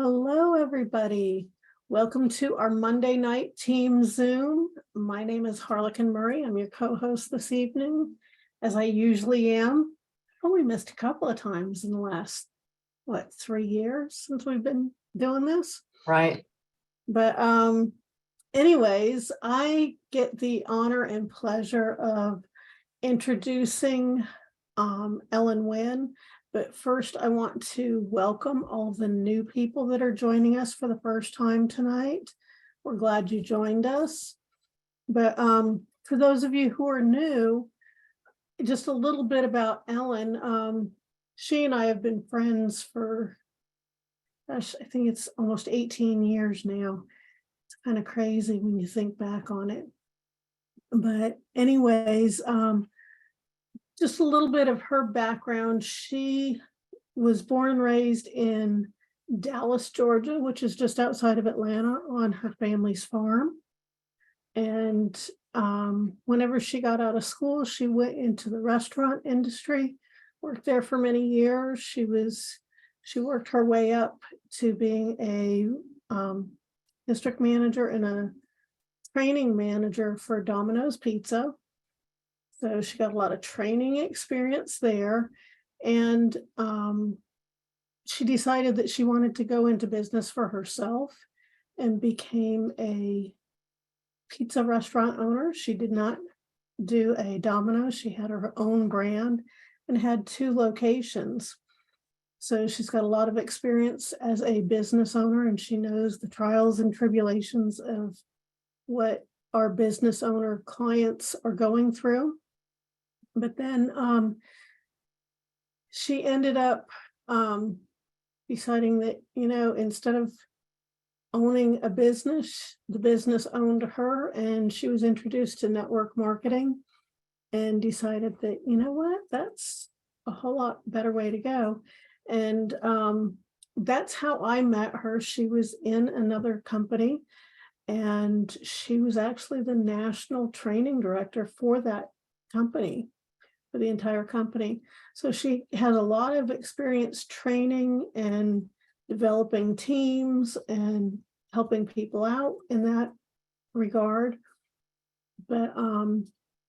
Hello, everybody. Welcome to our Monday night team Zoom. My name is Harlequin Murray. I'm your co-host this evening, as I usually am. Only missed a couple of times in the last, 3 years since we've been doing this. Right. But anyways, I get the honor and pleasure of introducing Ellen Winn. But first, I want to welcome all the new people that are joining us for the first time tonight. We're glad you joined us. But for those of you who are new, just a little bit about Ellen. She and I have been friends for, gosh, I think it's almost 18 years now. It's kind of crazy when you think back on it. But anyways, just a little bit of her background. She was born and raised in Dallas, Georgia, which is just outside of Atlanta, on her family's farm. And whenever she got out of school, she went into the restaurant industry, worked there for many years. She worked her way up to being a district manager and a training manager for Domino's Pizza. So she got a lot of training experience there. And she decided that she wanted to go into business for herself and became a pizza restaurant owner. She did not do a Domino's. She had her own brand and had 2 locations. So she's got a lot of experience as a business owner, and she knows the trials and tribulations of what our business owner clients are going through. But then she ended up deciding that, instead of owning a business, the business owned her, and she was introduced to network marketing and decided that, that's a whole lot better way to go. And that's how I met her. She was in another company, and she was actually the national training director for that company, for the entire company. So she has a lot of experience training and developing teams and helping people out in that regard. But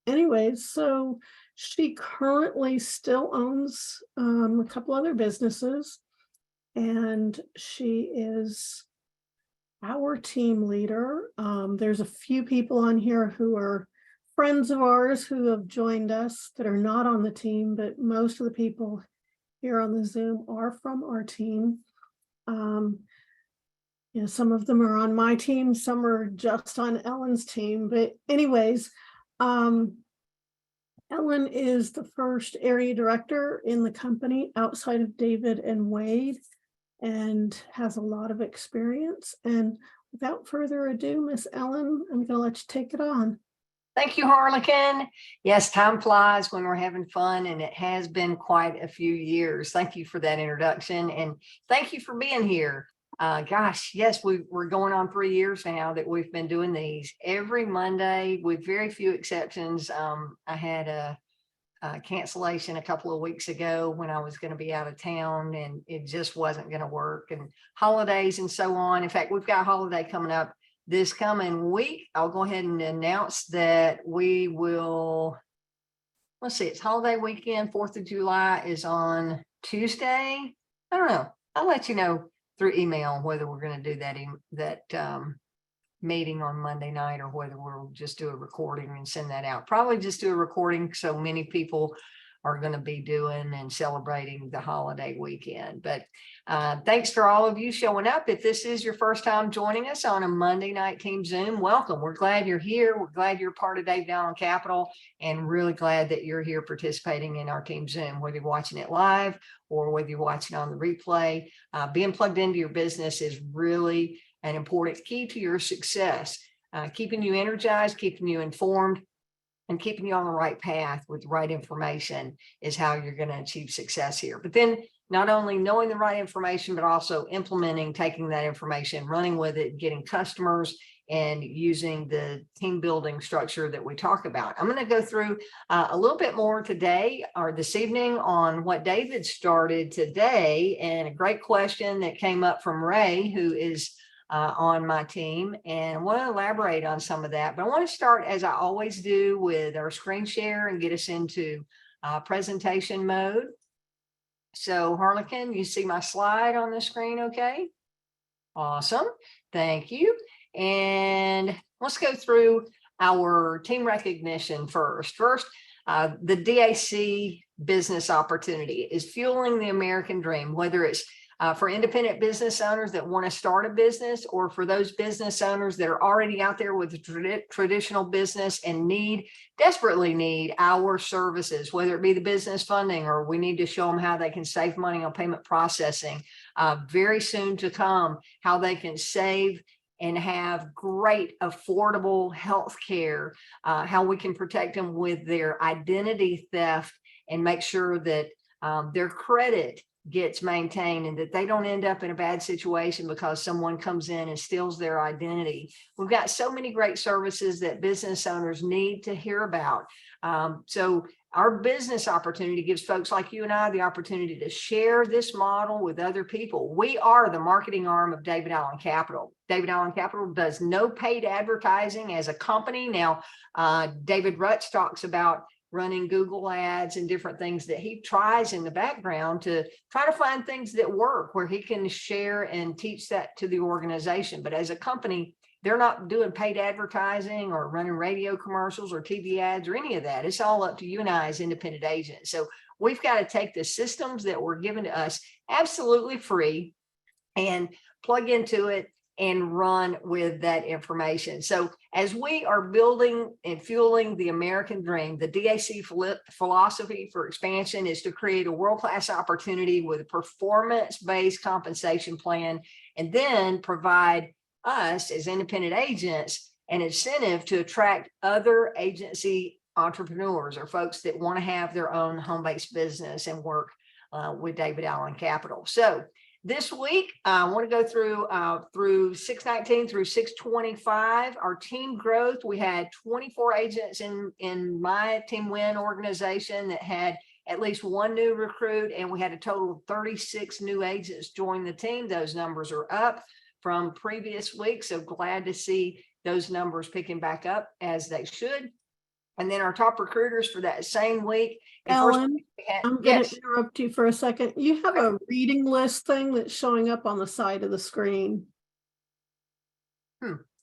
anyways, so she currently still owns a couple other businesses, and she is our team leader. There's a few people on here who are friends of ours who have joined us that are not on the team, but most of the people here on the Zoom are from our team. Some of them are on my team, some are just on Ellen's team. But anyways, Ellen is the first area director in the company outside of David and Wade, and has a lot of experience. And without further ado, Miss Ellen, I'm going to let you take it on. Thank you, Harlequin. Yes, time flies when we're having fun, and it has been quite a few years. Thank you for that introduction, and thank you for being here. Gosh, yes, we're going on 3 years now that we've been doing these every Monday with very few exceptions. I had a cancellation a couple of weeks ago when I was going to be out of town, and it just wasn't going to work, and holidays and so on. In fact, we've got a holiday coming up this coming week. I'll go ahead and announce that we will, let's see, it's holiday weekend. 4th of July is on Tuesday. I don't know. I'll let you know through email whether we're going to do that meeting on Monday night, or whether we'll just do a recording and send that out. Probably just do a recording, so many people are going to be doing and celebrating the holiday weekend. But thanks for all of you showing up. If this is your first time joining us on a Monday night team Zoom, welcome. We're glad you're here. We're glad you're part of Dave Down on Capital, and really glad that you're here participating in our team Zoom, whether you're watching it live or whether you're watching on the replay. Being plugged into your business is really an important key to your success, keeping you energized, keeping you informed, and keeping you on the right path with the right information is how you're going to achieve success here. But then not only knowing the right information, but also implementing, taking that information, running with it, getting customers, and using the team building structure that we talk about. I'm going to go through a little bit more today or this evening on what David started today, and a great question that came up from Ray, who is on my team, and I want to elaborate on some of that. But I want to start, as I always do, with our screen share and get us into presentation mode. So Harlequin, you see my slide on the screen, okay? Awesome, thank you. And let's go through our team recognition first. First, the DAC business opportunity is fueling the American dream, whether it's for independent business owners that want to start a business, or for those business owners that are already out there with a traditional business and desperately need our services, whether it be the business funding, or we need to show them how they can save money on payment processing. Very soon to come, how they can save and have great affordable health care, how we can protect them with their identity theft and make sure that their credit gets maintained and that they don't end up in a bad situation because someone comes in and steals their identity. We've got so many great services that business owners need to hear about. So our business opportunity gives folks like you and I the opportunity to share this model with other people. We are the marketing arm of David Allen Capital. David Allen Capital does no paid advertising as a company. Now, David Rutz talks about running Google ads and different things that he tries in the background to try to find things that work, where he can share and teach that to the organization. But as a company, they're not doing paid advertising or running radio commercials or TV ads or any of that. It's all up to you and I as independent agents. So we've got to take the systems that were given to us absolutely free and plug into it and run with that information. So as we are building and fueling the American dream, the DAC philosophy for expansion is to create a world-class opportunity with a performance-based compensation plan, and then provide us as independent agents an incentive to attract other agency entrepreneurs or folks that want to have their own home-based business and work with David Allen Capital. So this week, I want to go through 619 through 625, our team growth. We had 24 agents in my Team Winn organization that had at least one new recruit, and we had a total of 36 new agents join the team. Those numbers are up from previous weeks, so glad to see those numbers picking back up as they should. And then our top recruiters for that same week. Ellen, I'm going to interrupt you for a second. You have a reading list thing that's showing up on the side of the screen.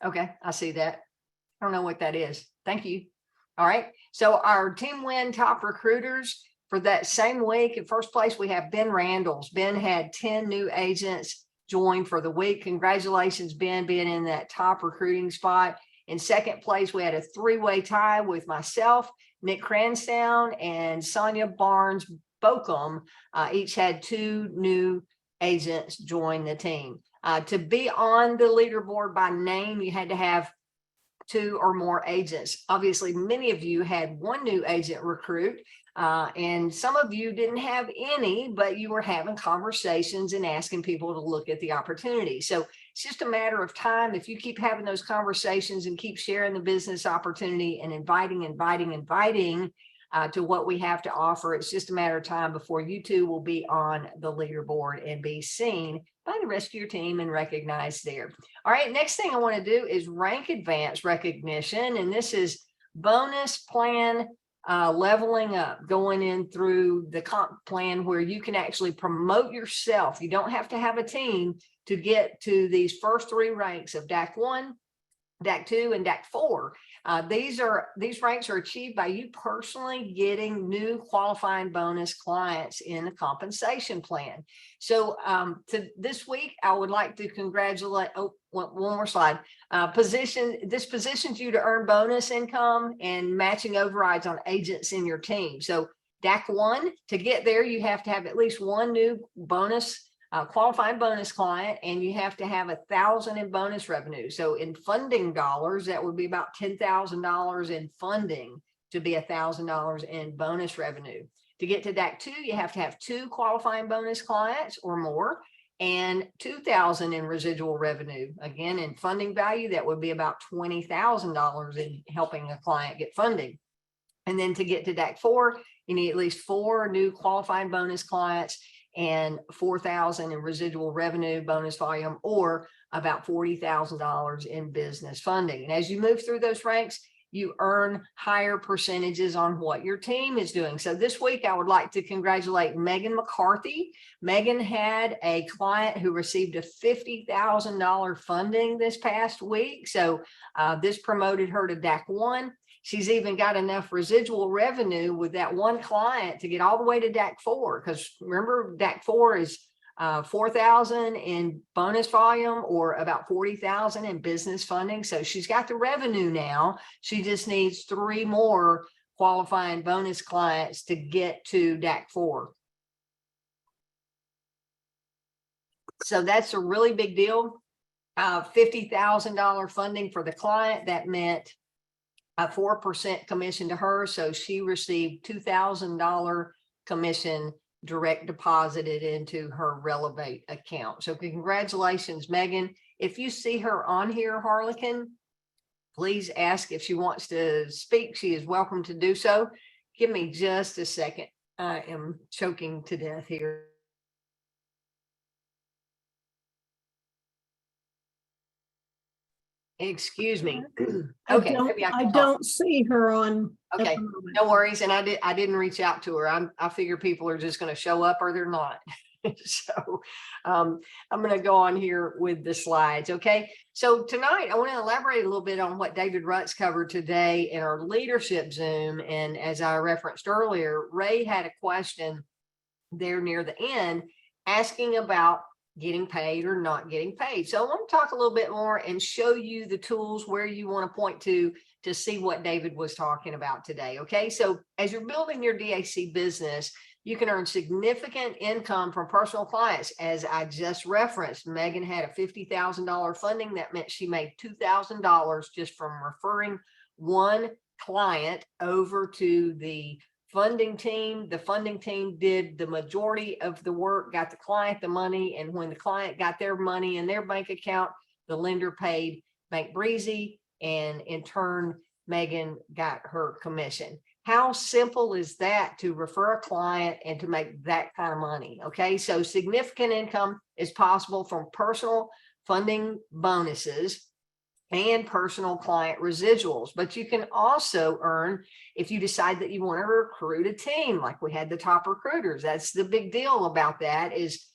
Okay, I see that. I don't know what that is. Thank you. All right. So our Team Winn top recruiters for that same week, in first place, we have Ben Randalls. Ben had 10 new agents join for the week. Congratulations, Ben, being in that top recruiting spot. In second place, we had a three-way tie with myself, Nick Cranstown, and Sonia Barnes Bokum. Each had 2 new agents join the team. To be on the leaderboard by name, you had to have 2 or more agents. Obviously, many of you had 1 new agent recruit, and some of you didn't have any, but you were having conversations and asking people to look at the opportunity. So it's just a matter of time. If you keep having those conversations and keep sharing the business opportunity and inviting to what we have to offer, it's just a matter of time before you too will be on the leaderboard and be seen by the rest of your team and recognized there. All right, next thing I want to do is rank advance recognition. And this is bonus plan leveling up, going in through the comp plan where you can actually promote yourself. You don't have to have a team to get to these first 3 ranks of DAC 1, DAC 2, and DAC 4. These ranks are achieved by you personally getting new qualifying bonus clients in the compensation plan. So this week, I would like to congratulate, one more slide, this positions you to earn bonus income and matching overrides on agents in your team. So DAC 1, to get there, you have to have at least 1 new bonus qualifying bonus client, and you have to have $1,000 in bonus revenue. So in funding dollars, that would be about $10,000 in funding to be $1,000 in bonus revenue. To get to DAC 2, you have to have 2 qualifying bonus clients or more and $2,000 in residual revenue. Again, in funding value, that would be about $20,000 in helping a client get funding. And then to get to DAC 4, you need at least 4 new qualifying bonus clients and $4,000 in residual revenue bonus volume, or about $40,000 in business funding. And as you move through those ranks, you earn higher percentages on what your team is doing. So this week, I would like to congratulate Megan McCarthy. Megan had a client who received a $50,000 funding this past week. So this promoted her to DAC 1. She's even got enough residual revenue with that one client to get all the way to DAC 4. Because remember, DAC 4 is 4,000 in bonus volume or about 40,000 in business funding. So she's got the revenue now. She just needs 3 more qualifying bonus clients to get to DAC 4. So that's a really big deal. $50,000 funding for the client. That meant a 4% commission to her. So she received $2,000 commission direct deposited into her Relevate account. So congratulations, Megan. If you see her on here, Harlequin, please ask if she wants to speak. She is welcome to do so. Give me just a second. I am choking to death here. Excuse me. Okay, maybe I don't see her on. Okay, no worries. And I didn't reach out to her. I figure people are just going to show up or they're not. So I'm going to go on here with the slides. Okay, so tonight I want to elaborate a little bit on what David Rutz covered today in our leadership Zoom. And as I referenced earlier, Ray had a question there near the end asking about getting paid or not getting paid. So I want to talk a little bit more and show you the tools where you want to point to see what David was talking about today. Okay, so as you're building your DAC business, you can earn significant income from personal clients. As I just referenced, Megan had a $50,000 funding. That meant she made $2,000 just from referring one client over to the funding team. The funding team did the majority of the work, got the client the money, and when the client got their money in their bank account, the lender paid Bank Breezy, and in turn, Megan got her commission. How simple is that to refer a client and to make that kind of money? Okay, so significant income is possible from personal funding bonuses and personal client residuals, but you can also earn if you decide that you want to recruit a team, like we had the top recruiters. That's the big deal about that, is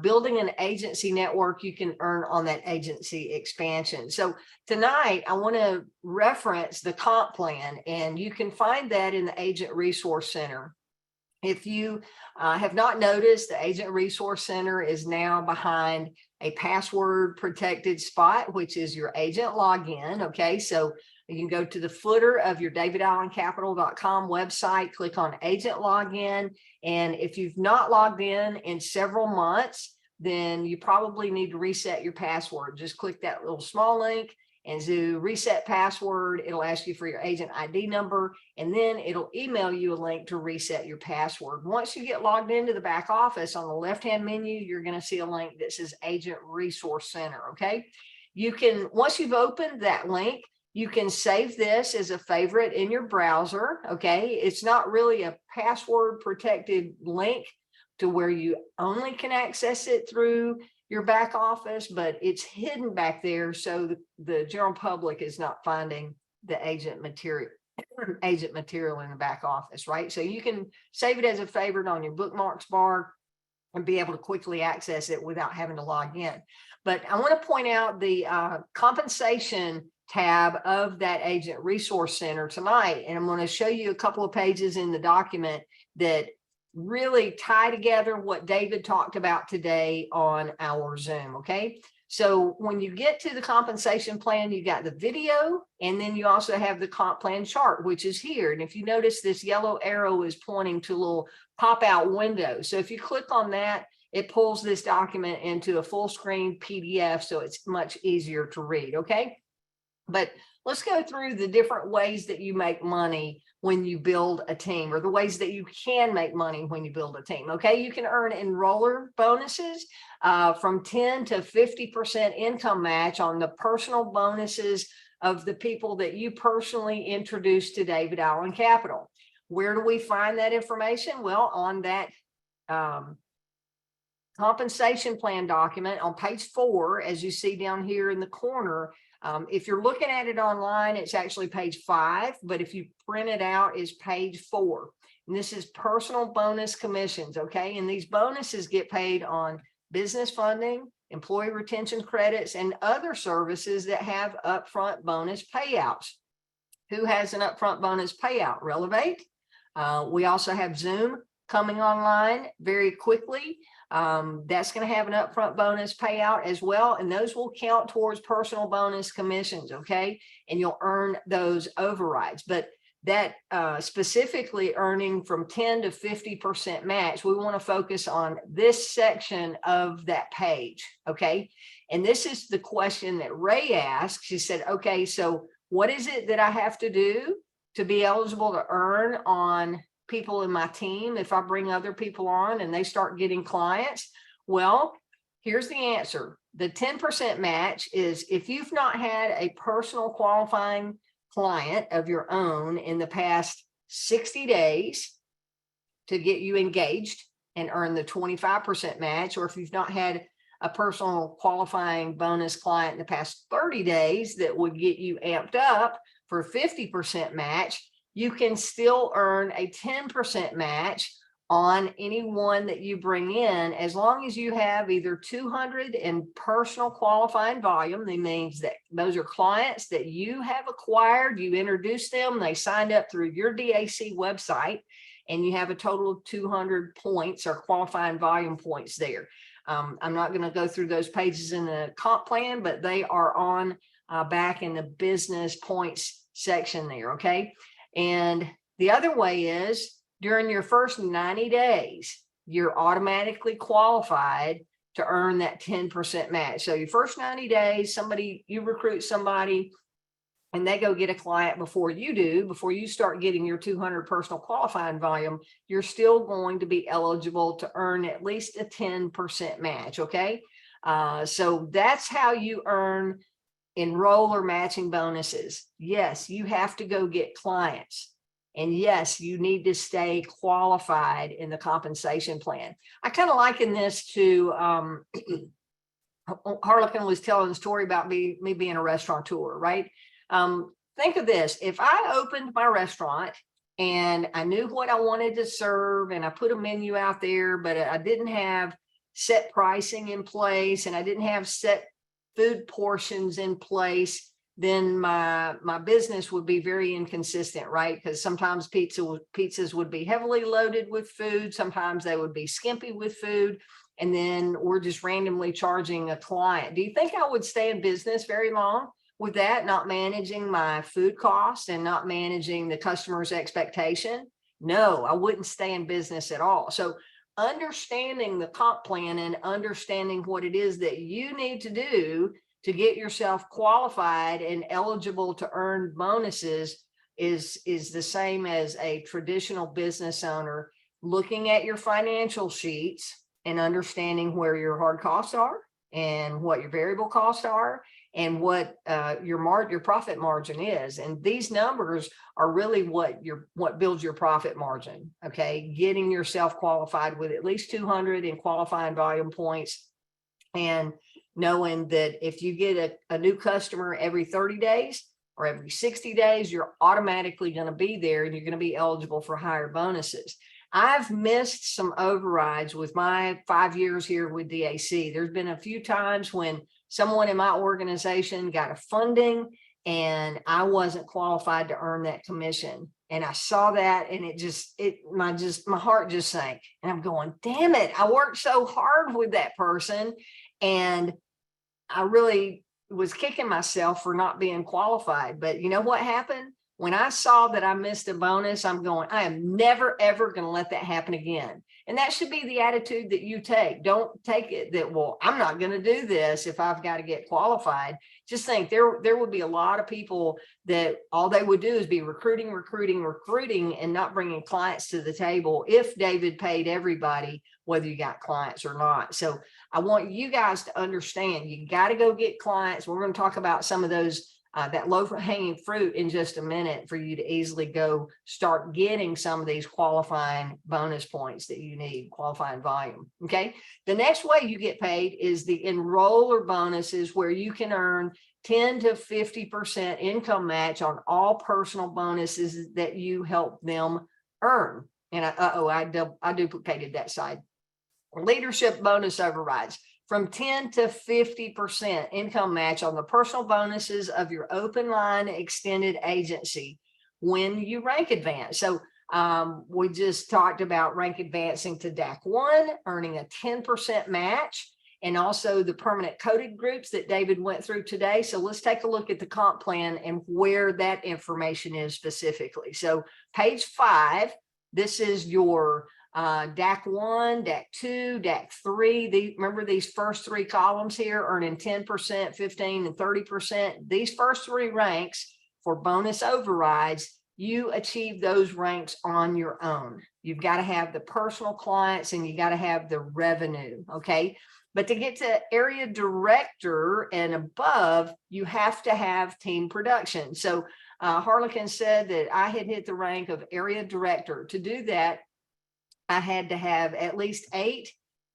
building an agency network. You can earn on that agency expansion. So tonight I want to reference the comp plan, and you can find that in the Agent Resource Center. If you have not noticed, the Agent Resource Center is now behind a password protected spot, which is your agent login. Okay, so you can go to the footer of your davidallencapital.com website, click on agent login. And if you've not logged in several months, then you probably need to reset your password. Just click that little small link and do reset password. It'll ask you for your agent ID number, and then it'll email you a link to reset your password. Once you get logged into the back office, on the left-hand menu, you're going to see a link that says Agent Resource Center. Okay, you can, once you've opened that link, you can save this as a favorite in your browser. Okay, it's not really a password protected link to where you only can access it through your back office, but it's hidden back there so the general public is not finding the agent material in the back office, right? So you can save it as a favorite on your bookmarks bar and be able to quickly access it without having to log in. But I want to point out the compensation tab of that Agent Resource Center tonight, and I'm going to show you a couple of pages in the document that really tie together what David talked about today on our Zoom. Okay, so when you get to the compensation plan, you got the video, and then you also have the comp plan chart, which is here. And if you notice, this yellow arrow is pointing to a little pop-out window. So if you click on that, it pulls this document into a full screen PDF, so it's much easier to read. Okay, but let's go through the different ways that you make money when you build a team, or the ways that you can make money when you build a team. Okay, you can earn enroller bonuses from 10 to 50% income match on the personal bonuses of the people that you personally introduce to David Allen Capital. Where do we find that information? Well, on that compensation plan document on page 4, as you see down here in the corner. If you're looking at it online, it's actually page 5, but if you print it out, it's page 4. And this is personal bonus commissions, okay? And these bonuses get paid on business funding, employee retention credits, and other services that have upfront bonus payouts. Who has an upfront bonus payout? Relevate. We also have Zoom coming online very quickly. That's going to have an upfront bonus payout as well, and those will count towards personal bonus commissions. Okay, and you'll earn those overrides. But that specifically earning from 10 to 50% match, we want to focus on this section of that page. Okay, and this is the question that Ray asked. She said, okay, so what is it that I have to do to be eligible to earn on people in my team if I bring other people on and they start getting clients? Well, here's the answer. The 10% match is if you've not had a personal qualifying client of your own in the past 60 days to get you engaged and earn the 25% match, or if you've not had a personal qualifying bonus client in the past 30 days that would get you amped up for 50% match, you can still earn a 10% match on anyone that you bring in, as long as you have either 200 in personal qualifying volume. That means that those are clients that you have acquired, you introduced them, they signed up through your DAC website, and you have a total of 200 points or qualifying volume points there. I'm not going to go through those pages in the comp plan, but they are on back in the business points section there. Okay. And the other way is during your first 90 days, you're automatically qualified to earn that 10% match. So your first 90 days, you recruit somebody and they go get a client before you do, before you start getting your 200 personal qualifying volume, you're still going to be eligible to earn at least a 10% match. Okay. So that's how you earn enroller matching bonuses. Yes, you have to go get clients. And yes, you need to stay qualified in the compensation plan. I kind of liken this to, Harlequin was telling the story about me being a restaurateur, right? Think of this. If I opened my restaurant and I knew what I wanted to serve and I put a menu out there, but I didn't have set pricing in place and I didn't have set food portions in place, then my business would be very inconsistent, right? Because sometimes pizzas would be heavily loaded with food. Sometimes they would be skimpy with food. And then we're just randomly charging a client. Do you think I would stay in business very long with that, not managing my food costs and not managing the customer's expectation? No, I wouldn't stay in business at all. So understanding the comp plan and understanding what it is that you need to do to get yourself qualified and eligible to earn bonuses is the same as a traditional business owner looking at your financial sheets and understanding where your hard costs are and what your variable costs are and what your profit margin is. And these numbers are really what builds your profit margin. Okay, getting yourself qualified with at least 200 in qualifying volume points, and knowing that if you get a new customer every 30 days or every 60 days, you're automatically going to be there and you're going to be eligible for higher bonuses. I've missed some overrides with my 5 years here with DAC. There's been a few times when someone in my organization got a funding and I wasn't qualified to earn that commission. And I saw that and my heart just sank. And I'm going, damn it, I worked so hard with that person. And I really was kicking myself for not being qualified. But you know what happened? When I saw that I missed a bonus, I'm going, I am never, ever going to let that happen again. And that should be the attitude that you take. Don't take it that, well, I'm not going to do this if I've got to get qualified. Just think there would be a lot of people that all they would do is be recruiting, and not bringing clients to the table if David paid everybody, whether you got clients or not. So I want you guys to understand, you got to go get clients. We're going to talk about some of those that low hanging fruit in just a minute for you to easily go start getting some of these qualifying bonus points that you need, qualifying volume. Okay. The next way you get paid is the enroller bonuses, where you can earn 10 to 50% income match on all personal bonuses that you help them earn. And I duplicated that side. Leadership bonus overrides. From 10 to 50% income match on the personal bonuses of your open line extended agency when you rank advance. So we just talked about rank advancing to DAC 1, earning a 10% match, and also the permanent coded groups that David went through today. So let's take a look at the comp plan and where that information is specifically. So page 5, this is your DAC 1, DAC 2, DAC 3. Remember these first 3 columns here, earning 10%, 15, and 30%. These first 3 ranks for bonus overrides, you achieve those ranks on your own. You've got to have the personal clients and you got to have the revenue, okay? But to get to area director and above, you have to have team production. So Harlequin said that I had hit the rank of area director. To do that, I had to have at least 8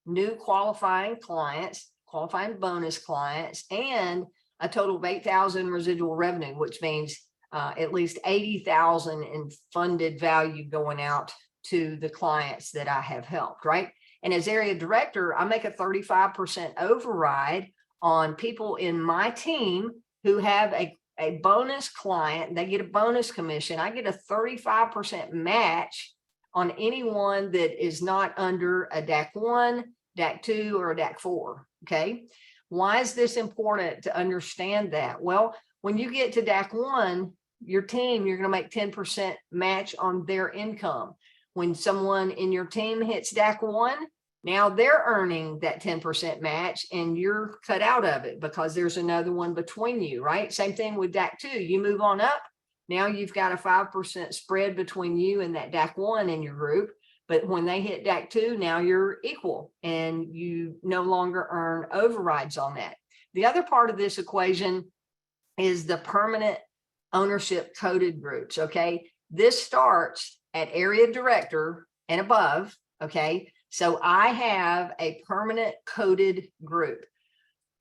new qualifying clients, qualifying bonus clients, and a total of 8,000 residual revenue, which means at least 80,000 in funded value going out to the clients that I have helped, right? And as area director, I make a 35% override on people in my team who have a bonus client. They get a bonus commission. I get a 35% match on anyone that is not under a DAC 1, DAC 2, or a DAC 4, okay? Why is this important to understand that? Well, when you get to DAC 1, your team, you're gonna make 10% match on their income. When someone in your team hits DAC 1, now they're earning that 10% match and you're cut out of it because there's another one between you, right? Same thing with DAC 2, you move on up. Now you've got a 5% spread between you and that DAC 1 in your group. But when they hit DAC 2, now you're equal and you no longer earn overrides on that. The other part of this equation is the permanent ownership coded groups, okay? This starts at area director and above, okay? So I have a permanent coded group.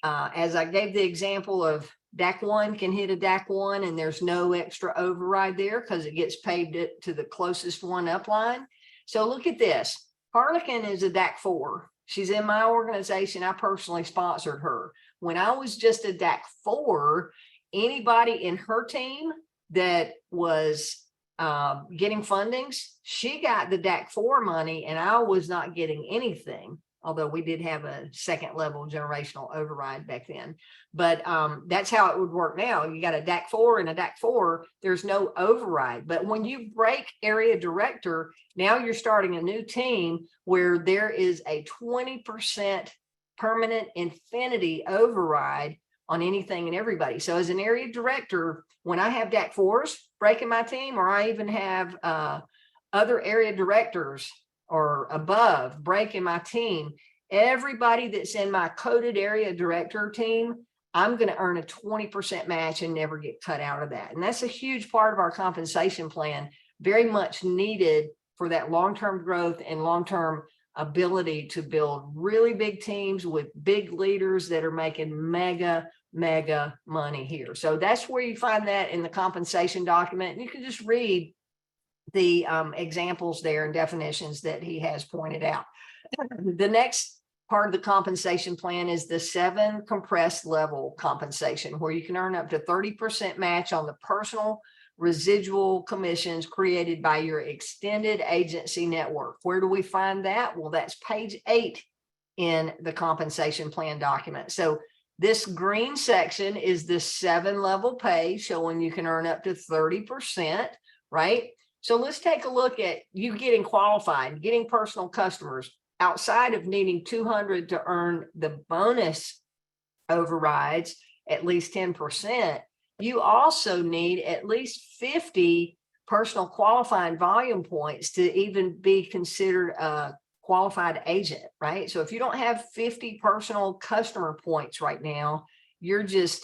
As I gave the example of DAC 1 can hit a DAC 1 and there's no extra override there because it gets paid to the closest one upline. So look at this. Harlequin is a DAC 4. She's in my organization. I personally sponsored her. When I was just a DAC 4, anybody in her team that was getting fundings, she got the DAC 4 money and I was not getting anything. Although we did have a second level generational override back then. But that's how it would work now. You got a DAC 4 and a DAC 4, there's no override. But when you break area director, now you're starting a new team where there is a 20% permanent infinity override on anything and everybody. So as an area director, when I have DAC 4s breaking my team, or I even have other area directors or above breaking my team, everybody that's in my coded area director team, I'm going to earn a 20% match and never get cut out of that. And that's a huge part of our compensation plan, very much needed for that long-term growth and long-term ability to build really big teams with big leaders that are making mega money here. So that's where you find that in the compensation document. You can just read the examples there and definitions that he has pointed out. The next part of the compensation plan is the 7 compressed level compensation, where you can earn up to 30% match on the personal residual commissions created by your extended agency network. Where do we find that? Well, that's page 8 in the compensation plan document. So This green section is the 7-level pay, showing you can earn up to 30%, right? So let's take a look at you getting qualified, getting personal customers outside of needing 200 to earn the bonus overrides, at least 10%. You also need at least 50 personal qualifying volume points to even be considered a qualified agent, right? So if you don't have 50 personal customer points right now, you're just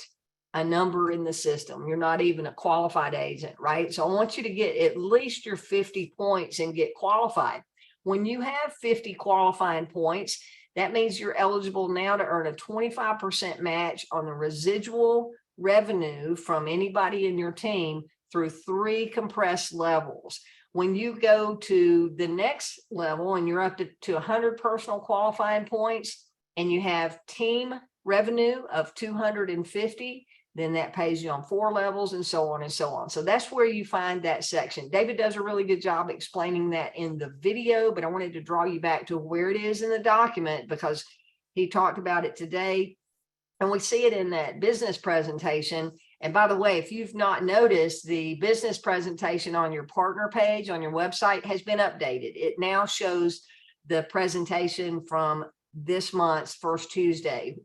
a number in the system. You're not even a qualified agent, right? So I want you to get at least your 50 points and get qualified. When you have 50 qualifying points, that means you're eligible now to earn a 25% match on the residual revenue from anybody in your team through 3 compressed levels. When you go to the next level and you're up to 100 personal qualifying points and you have team revenue of 250, then that pays you on 4 levels and so on and so on. So that's where you find that section. David does a really good job explaining that in the video, but I wanted to draw you back to where it is in the document because he talked about it today. And we see it in that business presentation. And by the way, if you've not noticed, the business presentation on your partner page on your website has been updated. It now shows the presentation from this month's first Tuesday.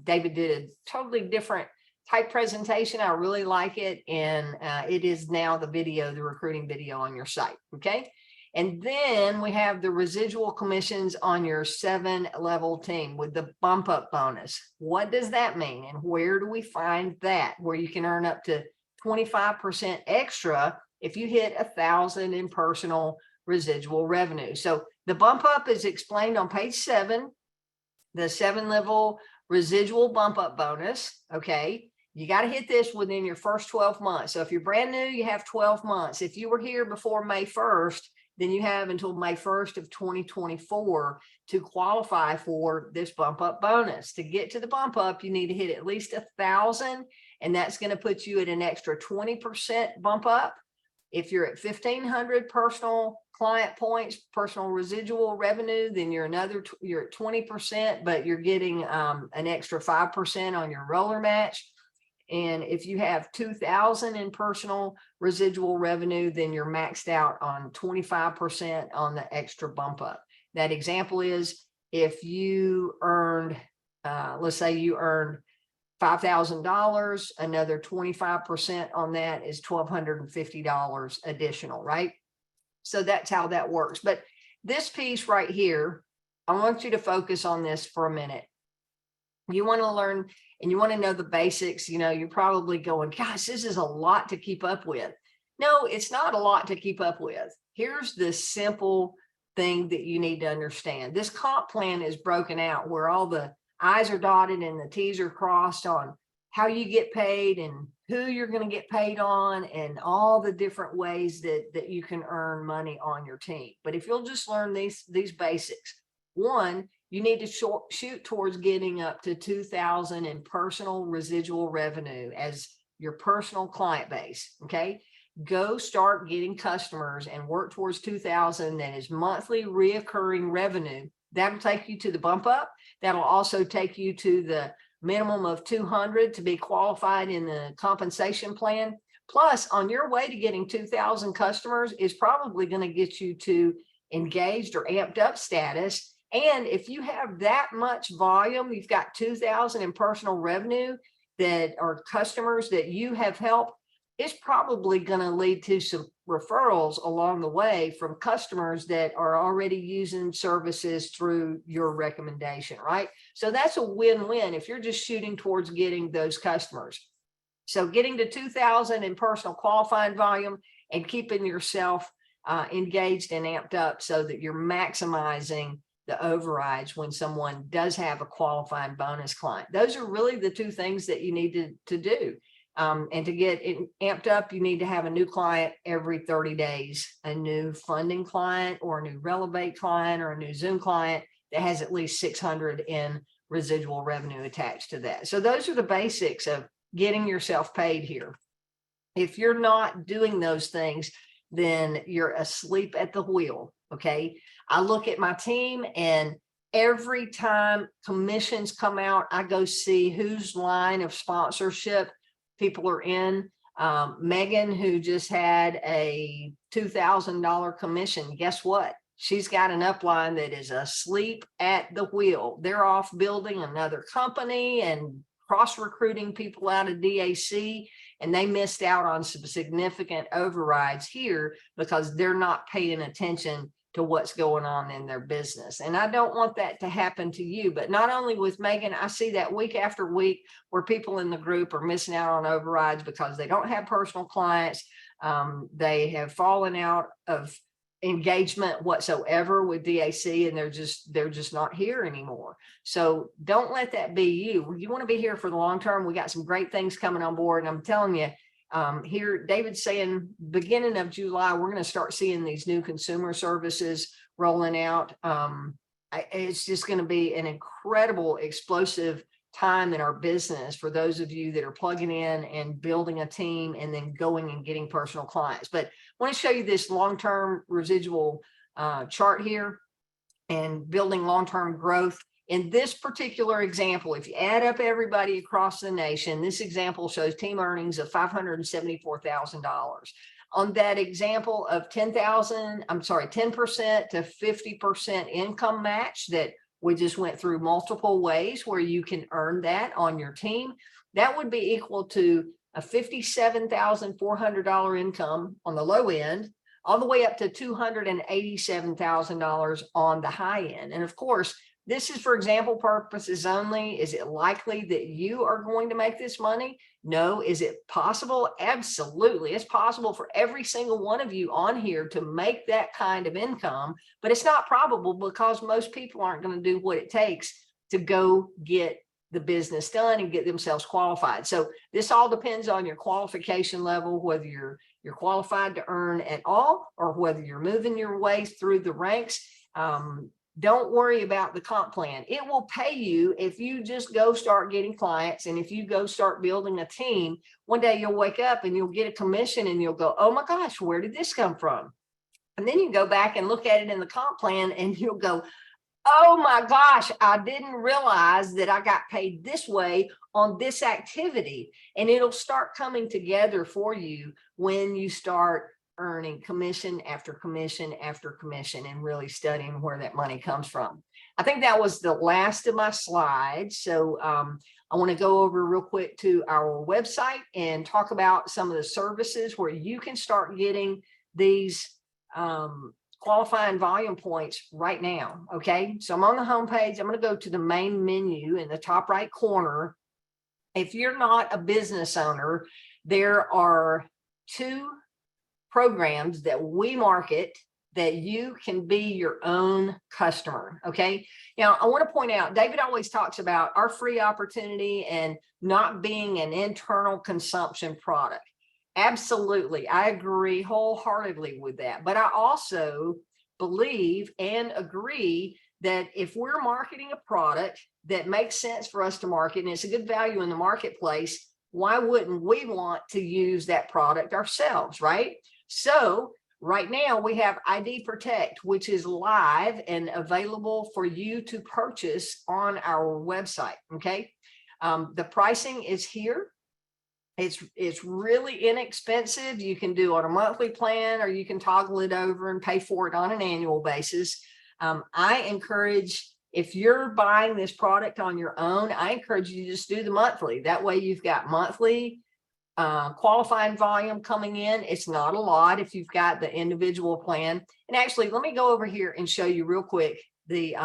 David did a totally different type presentation. I really like it. And it is now the video, the recruiting video on your site. Okay. And then we have the residual commissions on your 7-level team with the bump up bonus. What does that mean? And where do we find that? Where you can earn up to 25% extra if you hit 1,000 in personal residual revenue. So the bump up is explained on page 7, the 7-level residual bump up bonus. Okay. You got to hit this within your first 12 months. So if you're brand new, you have 12 months. If you were here before May 1st, then you have until May 1st of 2024 to qualify for this bump up bonus. To get to the bump up, you need to hit at least 1,000, and that's going to put you at an extra 20% bump up. If you're at 1,500 personal client points, personal residual revenue, then you're at 20%, but you're getting an extra 5% on your roller match. And if you have 2,000 in personal residual revenue, then you're maxed out on 25% on the extra bump up. That example is if you earned, let's say you earned $5,000, another 25% on that is $1,250 additional, right? So that's how that works. But this piece right here, I want you to focus on this for a minute. You want to learn and you want to know the basics. You know, you're probably going, gosh, this is a lot to keep up with. No, it's not a lot to keep up with. Here's the simple thing that you need to understand. This comp plan is broken out where all the I's are dotted and the T's are crossed on how you get paid and who you're going to get paid on and all the different ways that you can earn money on your team. But if you'll just learn these basics, one, you need to shoot towards getting up to 2,000 in personal residual revenue as your personal client base. Okay. Go start getting customers and work towards 2,000 that is monthly reoccurring revenue. That'll take you to the bump up. That'll also take you to the minimum of 200 to be qualified in the compensation plan. Plus, on your way to getting 2,000 customers is probably going to get you to engaged or amped up status. And if you have that much volume, you've got 2,000 in personal revenue that are customers that you have helped, it's probably going to lead to some referrals along the way from customers that are already using services through your recommendation, right? So that's a win-win if you're just shooting towards getting those customers. So getting to 2,000 in personal qualifying volume and keeping yourself engaged and amped up so that you're maximizing the overrides when someone does have a qualifying bonus client. Those are really the two things that you need to do. And to get it amped up, you need to have a new client every 30 days, a new funding client or a new Relevate client or a new Zoom client that has at least 600 in residual revenue attached to that. So those are the basics of getting yourself paid here. If you're not doing those things, then you're asleep at the wheel. Okay. I look at my team and every time commissions come out, I go see whose line of sponsorship people are in. Megan, who just had a $2,000 commission, guess what? She's got an upline that is asleep at the wheel. They're off building another company and cross recruiting people out of DAC, and they missed out on some significant overrides here because they're not paying attention to what's going on in their business. And I don't want that to happen to you, but not only with Megan, I see that week after week where people in the group are missing out on overrides because they don't have personal clients. They have fallen out of engagement whatsoever with DAC, and they're just not here anymore. So don't let that be you. You want to be here for the long term. We got some great things coming on board, and I'm telling you, here David's saying beginning of July we're going to start seeing these new consumer services rolling out. It's just going to be an incredible explosive time in our business for those of you that are plugging in and building a team and then going and getting personal clients. But I want to show you this long-term residual chart here and building long-term growth. In this particular example, if you add up everybody across the nation, this example shows team earnings of $574,000. On that example of 10% to 50% income match that we just went through multiple ways where you can earn that on your team, that would be equal to a $57,400 income on the low end, all the way up to $287,000 on the high end. And of course, this is for example purposes only. Is it likely that you are going to make this money? No. Is it possible? Absolutely. It's possible for every single one of you on here to make that kind of income, but it's not probable because most people aren't going to do what it takes to go get the business done and get themselves qualified. So this all depends on your qualification level, whether you're qualified to earn at all or whether you're moving your way through the ranks. Don't worry about the comp plan. It will pay you if you just go start getting clients. And if you go start building a team, one day you'll wake up and you'll get a commission and you'll go, oh my gosh, where did this come from? And then you go back and look at it in the comp plan and you'll go, oh my gosh, I didn't realize that I got paid this way on this activity. And it'll start coming together for you when you start earning commission after commission after commission and really studying where that money comes from. I think that was the last of my slides. So I want to go over real quick to our website and talk about some of the services where you can start getting these qualifying volume points right now. Okay, so I'm on the homepage. I'm going to go to the main menu in the top right corner. If you're not a business owner, there are two programs that we market that you can be your own customer. Okay. Now I want to point out, David always talks about our free opportunity and not being an internal consumption product. Absolutely. I agree wholeheartedly with that. But I also believe and agree that if we're marketing a product that makes sense for us to market and it's a good value in the marketplace, why wouldn't we want to use that product ourselves, right? So right now we have ID Protect, which is live and available for you to purchase on our website. Okay. The pricing is here. It's really inexpensive. You can do on a monthly plan or you can toggle it over and pay for it on an annual basis. I encourage, if you're buying this product on your own, I encourage you to just do the monthly. That way you've got monthly qualifying volume coming in. It's not a lot if you've got the individual plan. And actually, let me go over here and show you real quick the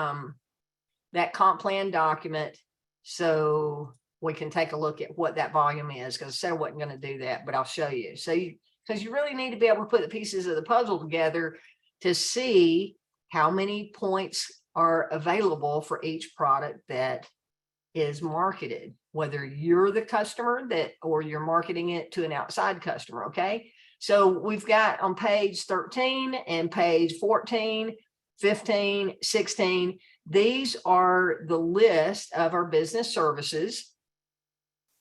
that comp plan document so we can take a look at what that volume is, because I said I wasn't going to do that, but I'll show you. So because you really need to be able to put the pieces of the puzzle together to see how many points are available for each product that is marketed, whether you're the customer or you're marketing it to an outside customer. Okay. So we've got on page 13 and page 14, 15, 16, these are the list of our business services.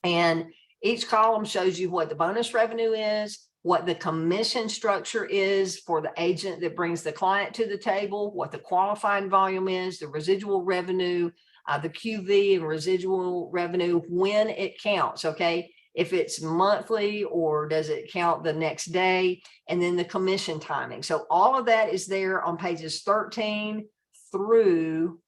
And each column shows you what the bonus revenue is, what the commission structure is for the agent that brings the client to the table, what the qualifying volume is, the residual revenue, the QV and residual revenue, when it counts, okay? If it's monthly or does it count the next day, and then the commission timing. So all of that is there on pages 13 through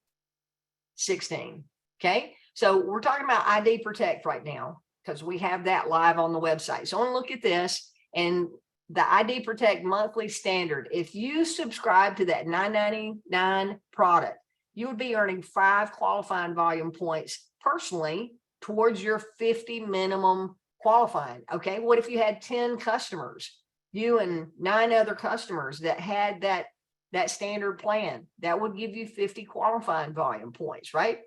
16, okay? So we're talking about ID Protect right now because we have that live on the website. So I want to look at this and the ID Protect monthly standard. If you subscribe to that $9.99 product, you would be earning 5 qualifying volume points personally towards your 50 minimum qualifying. Okay, what if you had 10 customers, you and 9 other customers that had that standard plan? That would give you 50 qualifying volume points, right?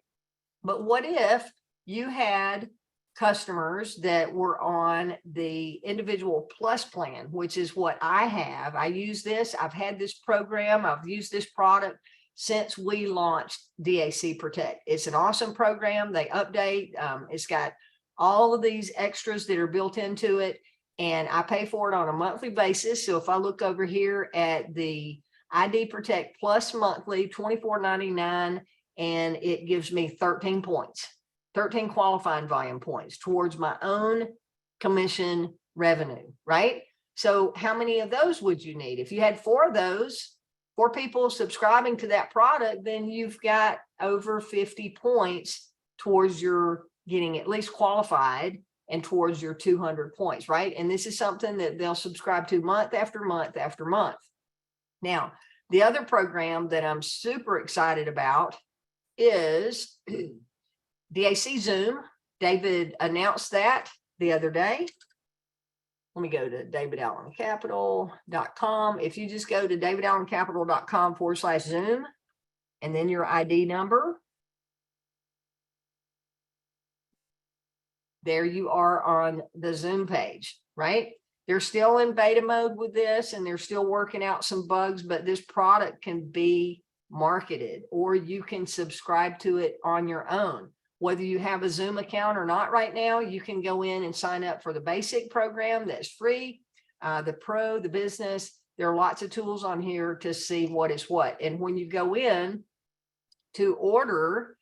But what if you had customers that were on the individual plus plan, which is what I have? I use this. I've had this program. I've used this product since we launched DAC Protect. It's an awesome program. They update. It's got all of these extras that are built into it, and I pay for it on a monthly basis. So if I look over here at the ID Protect Plus monthly, $24.99, and it gives me 13 points, 13 qualifying volume points towards my own commission revenue, right? So how many of those would you need? If you had 4 of those, 4 people subscribing to that product, then you've got over 50 points towards your getting at least qualified and towards your 200 points, right? And this is something that they'll subscribe to month after month after month. Now, the other program that I'm super excited about is DAC Zoom. David announced that the other day. Let me go to davidallencapital.com. If you just go to davidallencapital.com/Zoom and then your ID number, there you are on the Zoom page, right? They're still in beta mode with this and they're still working out some bugs, but this product can be marketed or you can subscribe to it on your own. Whether you have a Zoom account or not right now, you can go in and sign up for the basic program that's free, the pro, the business. There are lots of tools on here to see what is what. And when you go in to order,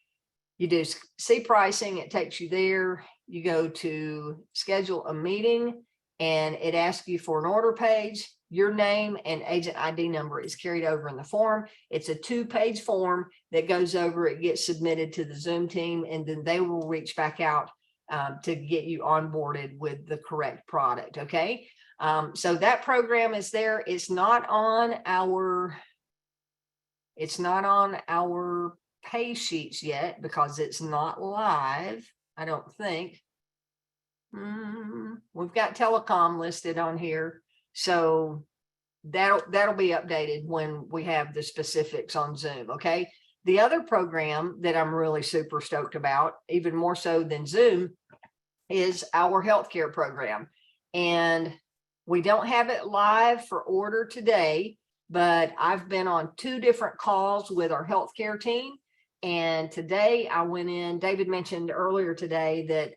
you do see pricing, it takes you there. You go to schedule a meeting and it asks you for an order page. Your name and agent ID number is carried over in the form. It's a 2-page form that goes over, it gets submitted to the Zoom team, and then they will reach back out to get you onboarded with the correct product, okay? So that program is there. It's not on our pay sheets yet because it's not live, I don't think. We've got telecom listed on here. So that'll be updated when we have the specifics on Zoom, okay? The other program that I'm really super stoked about, even more so than Zoom, is our healthcare program. And we don't have it live for order today, but I've been on 2 different calls with our healthcare team. And today I went in, David mentioned earlier today that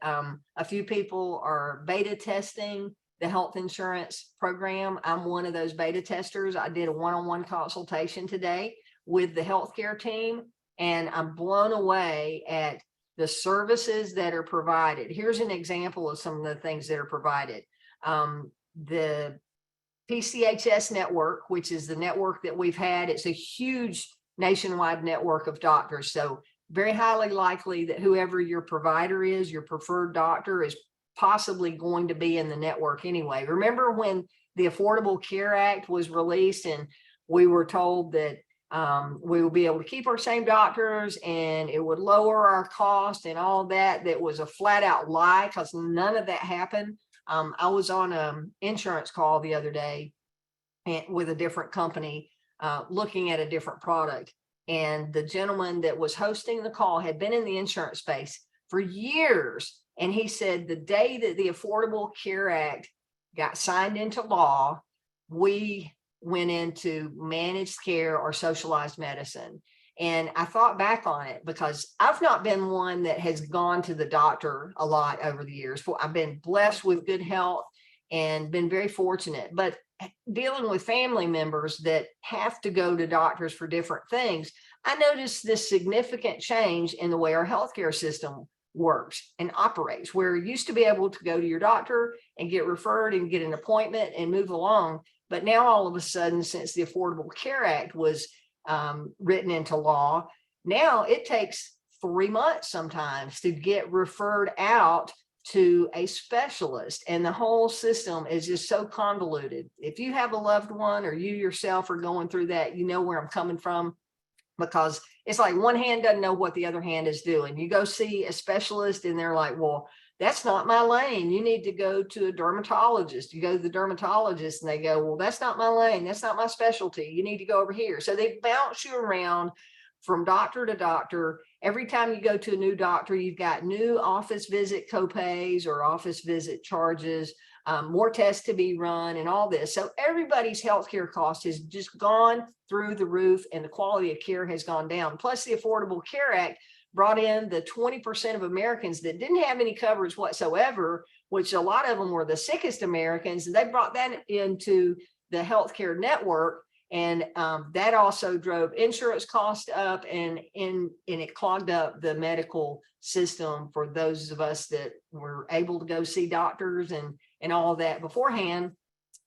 a few people are beta testing the health insurance program. I'm one of those beta testers. I did a one-on-one consultation today with the healthcare team, and I'm blown away at the services that are provided. Here's an example of some of the things that are provided. The PCHS network, which is the network that we've had, it's a huge nationwide network of doctors. So very highly likely that whoever your provider is, your preferred doctor, is possibly going to be in the network anyway. Remember when the Affordable Care Act was released and we were told that we will be able to keep our same doctors and it would lower our cost and all that? That was a flat out lie, because none of that happened. I was on an insurance call the other day with a different company looking at a different product. And the gentleman that was hosting the call had been in the insurance space for years. And he said the day that the Affordable Care Act got signed into law, we went into managed care or socialized medicine. And I thought back on it because I've not been one that has gone to the doctor a lot over the years. I've been blessed with good health and been very fortunate. But dealing with family members that have to go to doctors for different things, I noticed this significant change in the way our healthcare system works and operates, where you used to be able to go to your doctor and get referred and get an appointment and move along. But now all of a sudden, since the Affordable Care Act was written into law, now it takes 3 months sometimes to get referred out to a specialist, and the whole system is just so convoluted. If you have a loved one or you yourself are going through that, you know where I'm coming from, because it's like one hand doesn't know what the other hand is doing. You go see a specialist and they're like, well, that's not my lane. You need to go to a dermatologist. You go to the dermatologist and they go, well, that's not my lane. That's not my specialty. You need to go over here. So they bounce you around from doctor to doctor. Every time you go to a new doctor, you've got new office visit copays or office visit charges, more tests to be run and all this. So everybody's healthcare cost has just gone through the roof and the quality of care has gone down. Plus the Affordable Care Act brought in the 20% of Americans that didn't have any coverage whatsoever, which a lot of them were the sickest Americans. And they brought that into the healthcare network. And that also drove insurance costs up, and it clogged up the medical system for those of us that were able to go see doctors and all of that beforehand.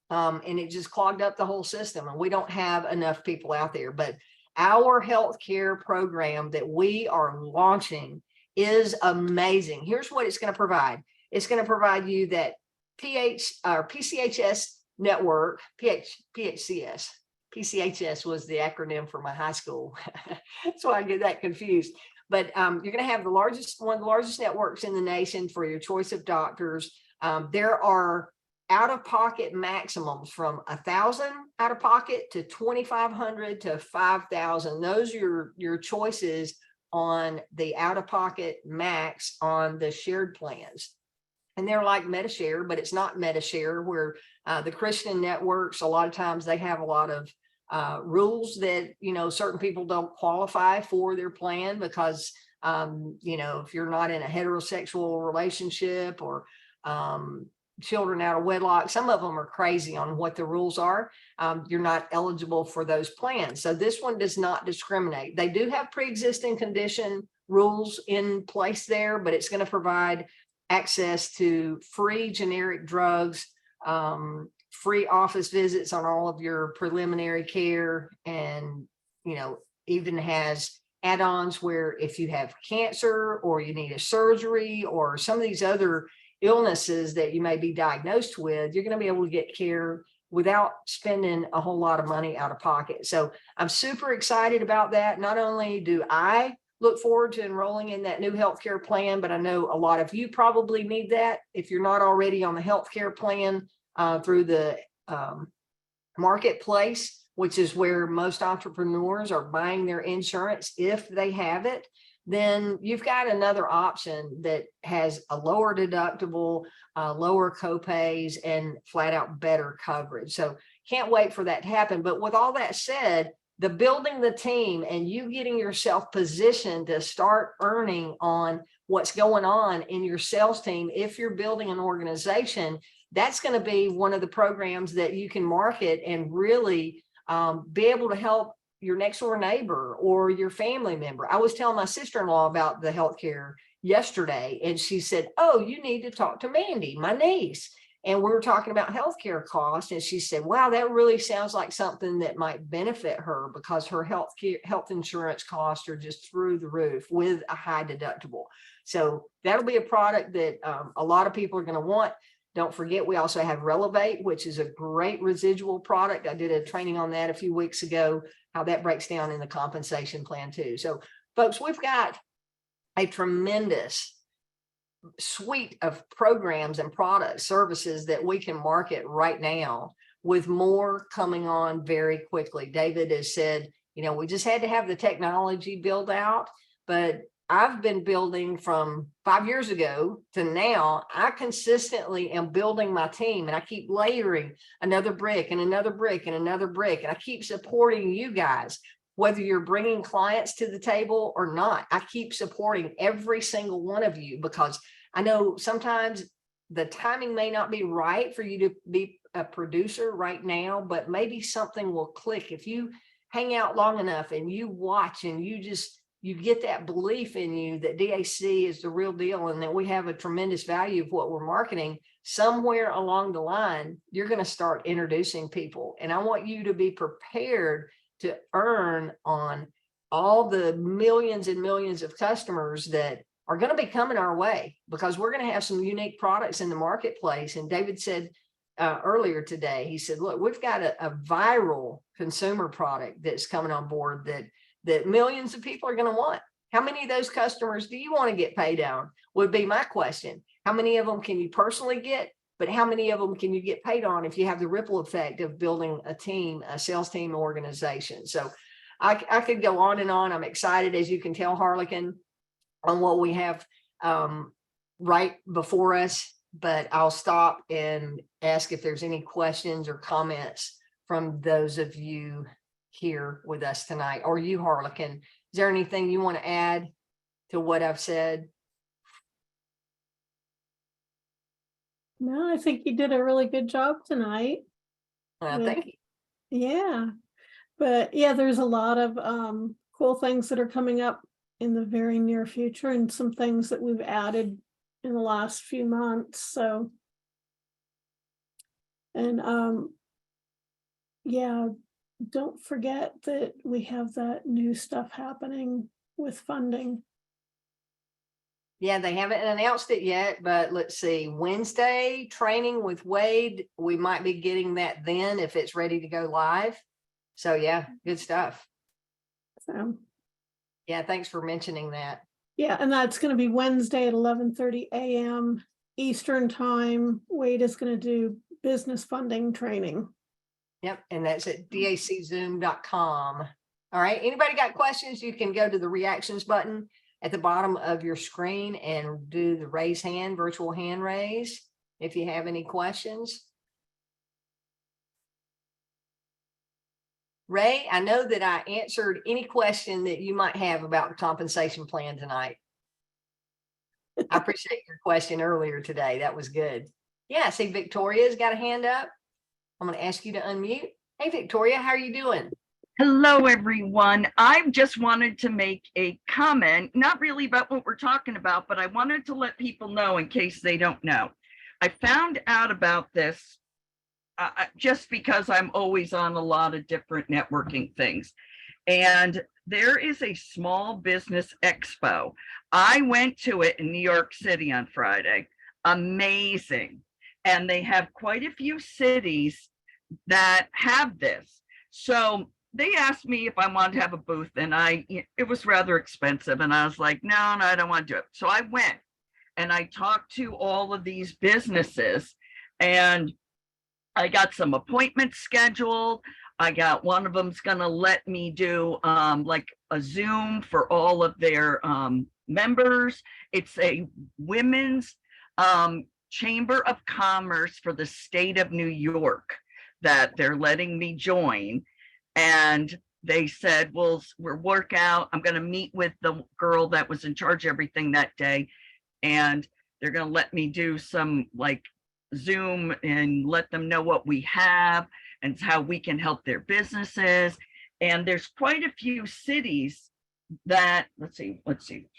And it just clogged up the whole system, and we don't have enough people out there. But our healthcare program that we are launching is amazing. Here's what it's going to provide. It's going to provide you that PCHS network, PHCS. PCHS was the acronym for my high school. So I get that confused. But you're going to have one of the largest networks in the nation for your choice of doctors. There are out-of-pocket maximums from $1,000 out of pocket to $2,500 to $5,000. Those are your choices on the out-of-pocket max on the shared plans. And they're like MediShare, but it's not MediShare, where the Christian networks, a lot of times they have a lot of rules that, certain people don't qualify for their plan because, if you're not in a heterosexual relationship or children out of wedlock, some of them are crazy on what the rules are. You're not eligible for those plans. So this one does not discriminate. They do have pre-existing condition rules in place there, but it's going to provide access to free generic drugs, free office visits on all of your preliminary care, and even has add-ons where if you have cancer or you need a surgery or some of these other illnesses that you may be diagnosed with, you're going to be able to get care without spending a whole lot of money out of pocket. So I'm super excited about that. Not only do I look forward to enrolling in that new healthcare plan, but I know a lot of you probably need that if you're not already on the healthcare plan through the marketplace, which is where most entrepreneurs are buying their insurance if they have it. Then you've got another option that has a lower deductible, lower copays, and flat out better coverage. So can't wait for that to happen. But with all that said, the building the team and you getting yourself positioned to start earning on what's going on in your sales team, if you're building an organization, that's going to be one of the programs that you can market and really be able to help your next door neighbor or your family member. I was telling my sister-in-law about the healthcare yesterday, and she said, oh, you need to talk to Mandy, my niece. And we were talking about healthcare costs, and she said, wow, that really sounds like something that might benefit her because her health insurance costs are just through the roof with a high deductible. So that'll be a product that a lot of people are going to want. Don't forget, we also have Relevate, which is a great residual product. I did a training on that a few weeks ago, how that breaks down in the compensation plan too. So folks, we've got a tremendous suite of programs and products, services that we can market right now, with more coming on very quickly. David has said, we just had to have the technology build out, but I've been building from 5 years ago to now. I consistently am building my team, and I keep layering another brick and another brick and another brick. And I keep supporting you guys, whether you're bringing clients to the table or not. I keep supporting every single one of you because I know sometimes the timing may not be right for you to be a producer right now, but maybe something will click if you hang out long enough and you watch and you get that belief in you that DAC is the real deal and that we have a tremendous value of what we're marketing. Somewhere along the line, you're going to start introducing people. And I want you to be prepared to earn on all the millions and millions of customers that are going to be coming our way, because we're going to have some unique products in the marketplace. And David said earlier today, he said, look, we've got a viral consumer product that's coming on board that millions of people are going to want. How many of those customers do you want to get paid on would be my question. How many of them can you personally get, but how many of them can you get paid on if you have the ripple effect of building a team, a sales team organization? So I could go on and on. I'm excited, as you can tell, Harlequin, on what we have right before us, but I'll stop and ask if there's any questions or comments from those of you here with us tonight, or you, Harlequin. Is there anything you want to add to what I've said? No, I think you did a really good job tonight. Thank you. Yeah, but yeah, there's a lot of cool things that are coming up in the very near future, and some things that we've added in the last few months. So, and yeah, don't forget that we have that new stuff happening with funding. Yeah, they haven't announced it yet, but let's see, Wednesday training with Wade, we might be getting that then if it's ready to go live. So yeah, good stuff. So yeah, thanks for mentioning that. Yeah, and that's going to be Wednesday at 11:30 a.m. Eastern time. Wade is going to do business funding training. Yep, and that's at daczoom.com. All right, anybody got questions? You can go to the reactions button at the bottom of your screen and do the raise hand, virtual hand raise, if you have any questions. Ray, I know that I answered any question that you might have about the compensation plan tonight. I appreciate your question earlier today. That was good. Yeah, see, Victoria's got a hand up. I'm going to ask you to unmute. Hey, Victoria, how are you doing? Hello, everyone. I just wanted to make a comment, not really about what we're talking about, but I wanted to let people know in case they don't know. I found out about this just because I'm always on a lot of different networking things. And there is a small business expo. I went to it in New York City on Friday. Amazing. And they have quite a few cities that have this. So they asked me if I wanted to have a booth, and it was rather expensive. And I was like, no, I don't want to do it. So I went and I talked to all of these businesses, and I got some appointments scheduled. I got one of them's going to let me do like a Zoom for all of their members. It's a women's Chamber of Commerce for the state of New York that they're letting me join. And they said, well, we'll work out. I'm going to meet with the girl that was in charge of everything that day. And they're going to let me do some like Zoom and let them know what we have and how we can help their businesses. And there's quite a few cities that, let's see,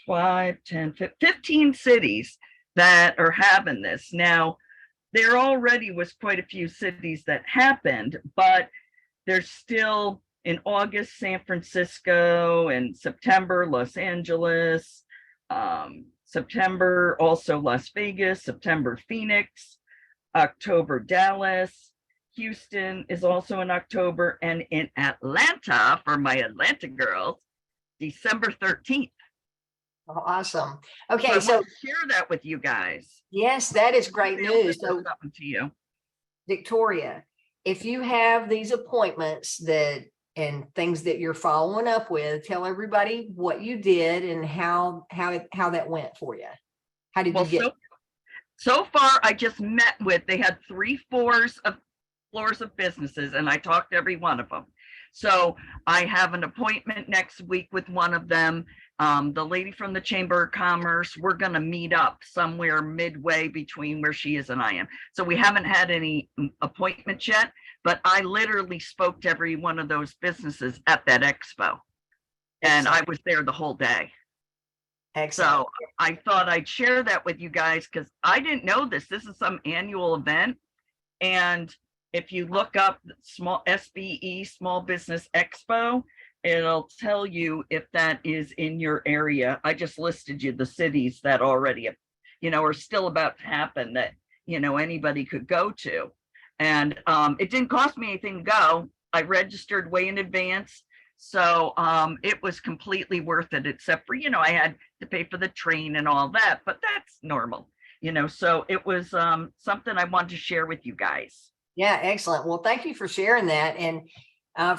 5, 10, 15 cities that are having this. Now, there already was quite a few cities that happened, but there's still in August, San Francisco, and September, Los Angeles, September, also Las Vegas, September, Phoenix, October, Dallas, Houston is also in October, and in Atlanta, for my Atlanta girls, December 13th. Oh, awesome. Okay, so I want to share that with you guys. Yes, that is great news. So, something to you, Victoria, if you have these appointments and things that you're following up with, tell everybody what you did and how that went for you. How did you get? So far, I just met with, they had 3 floors of businesses, and I talked to every one of them. So I have an appointment next week with one of them. The lady from the Chamber of Commerce, we're going to meet up somewhere midway between where she is and I am. So we haven't had any appointments yet, but I literally spoke to every one of those businesses at that expo. And I was there the whole day. Excellent. So I thought I'd share that with you guys because I didn't know this. This is some annual event. And if you look up small SBE, Small Business Expo, it'll tell you if that is in your area. I just listed you the cities that already, are still about to happen that, anybody could go to. And it didn't cost me anything to go. I registered way in advance. So it was completely worth it, except for, I had to pay for the train and all that, but that's normal, so it was something I wanted to share with you guys. Yeah, excellent. Well, thank you for sharing that. And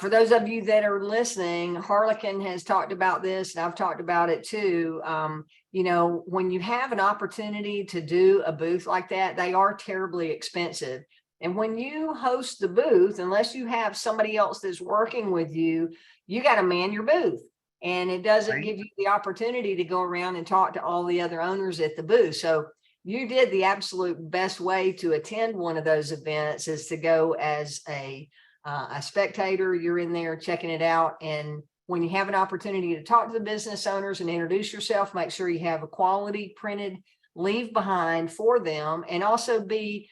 for those of you that are listening, Harlequin has talked about this, and I've talked about it too. When you have an opportunity to do a booth like that, they are terribly expensive. And when you host the booth, unless you have somebody else that's working with you, you got to man your booth. And it doesn't give you the opportunity to go around and talk to all the other owners at the booth. So you did the absolute best way to attend one of those events is to go as a spectator. You're in there checking it out. And when you have an opportunity to talk to the business owners and introduce yourself, make sure you have a quality printed leave behind for them, and also be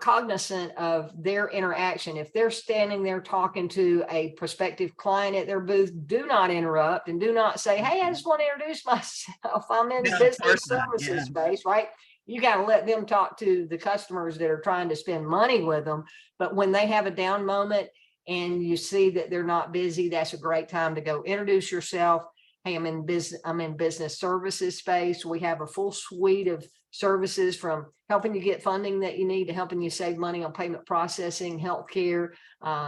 cognizant of their interaction. If they're standing there talking to a prospective client at their booth, do not interrupt and do not say, "Hey, I just want to introduce myself. I'm in the business services space," right? You got to let them talk to the customers that are trying to spend money with them. But when they have a down moment and you see that they're not busy, that's a great time to go introduce yourself. Hey, I'm in business services space. We have a full suite of services, from helping you get funding that you need to helping you save money on payment processing, healthcare,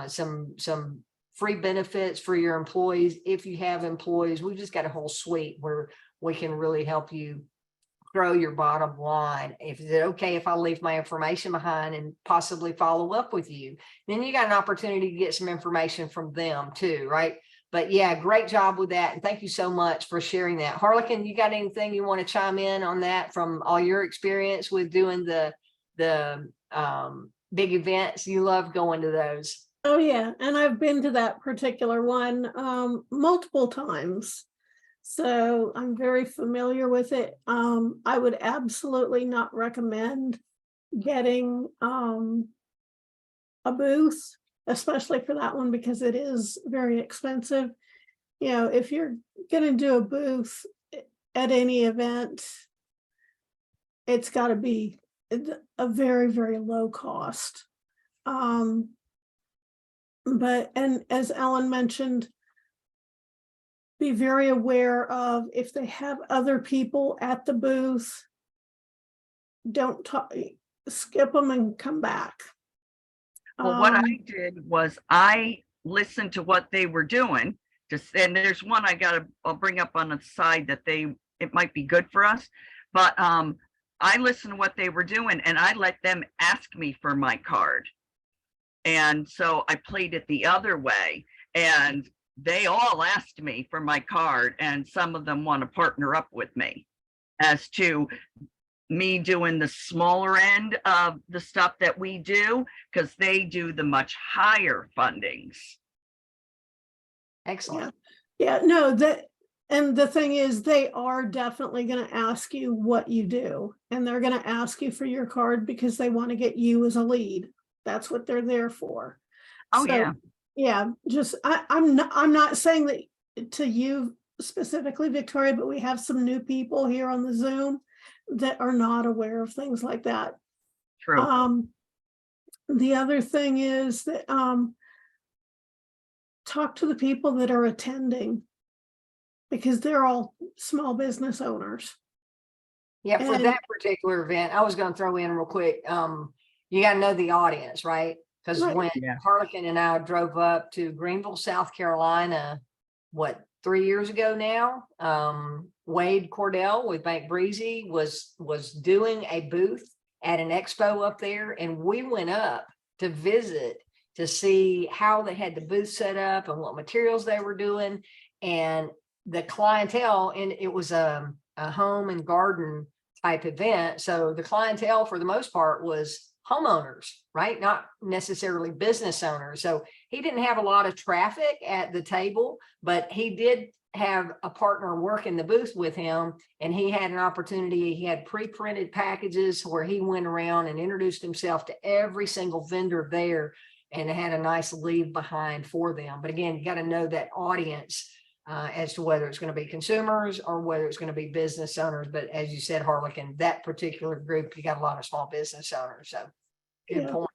some free benefits for your employees. If you have employees, we've just got a whole suite where we can really help you grow your bottom line. If is it okay if I leave my information behind and possibly follow up with you, then you got an opportunity to get some information from them too, right? But yeah, great job with that. And thank you so much for sharing that. Harlequin, you got anything you want to chime in on that from all your experience with doing the big events? You love going to those. Oh yeah, and I've been to that particular one multiple times. So I'm very familiar with it. I would absolutely not recommend getting a booth, especially for that one, because it is very expensive. If you're going to do a booth at any event, it's got to be a very, very low cost. But as Ellen mentioned, be very aware of if they have other people at the booth, don't skip them and come back. Well, what I did was I listened to what they were doing. And there's one I'll bring up on the side that it might be good for us. But I listened to what they were doing, and I let them ask me for my card. And so I played it the other way, and they all asked me for my card, and some of them want to partner up with me as to me doing the smaller end of the stuff that we do, because they do the much higher fundings. Excellent. Yeah, no, and the thing is, they are definitely going to ask you what you do, and they're going to ask you for your card because they want to get you as a lead. That's what they're there for. Oh, so, yeah. Just I'm not saying that to you specifically, Victoria, but we have some new people here on the Zoom that are not aware of things like that. True. The other thing is that talk to the people that are attending, because they're all small business owners. Yeah, for that particular event, I was going to throw in real quick. You got to know the audience, right? Because when Harlequin and I drove up to Greenville, South Carolina, 3 years ago now, Wade Cordell with Bank Breezy was doing a booth at an expo up there, and we went up to visit to see how they had the booth set up and what materials they were doing. And the clientele, and it was a home and garden type event. So the clientele for the most part was homeowners, right? Not necessarily business owners. So he didn't have a lot of traffic at the table, but he did have a partner work in the booth with him, and he had an opportunity. He had pre-printed packages where he went around and introduced himself to every single vendor there and had a nice leave behind for them. But again, you got to know that audience as to whether it's going to be consumers or whether it's going to be business owners. But as you said, Harlequin, that particular group, you got a lot of small business owners. So good Yeah. point.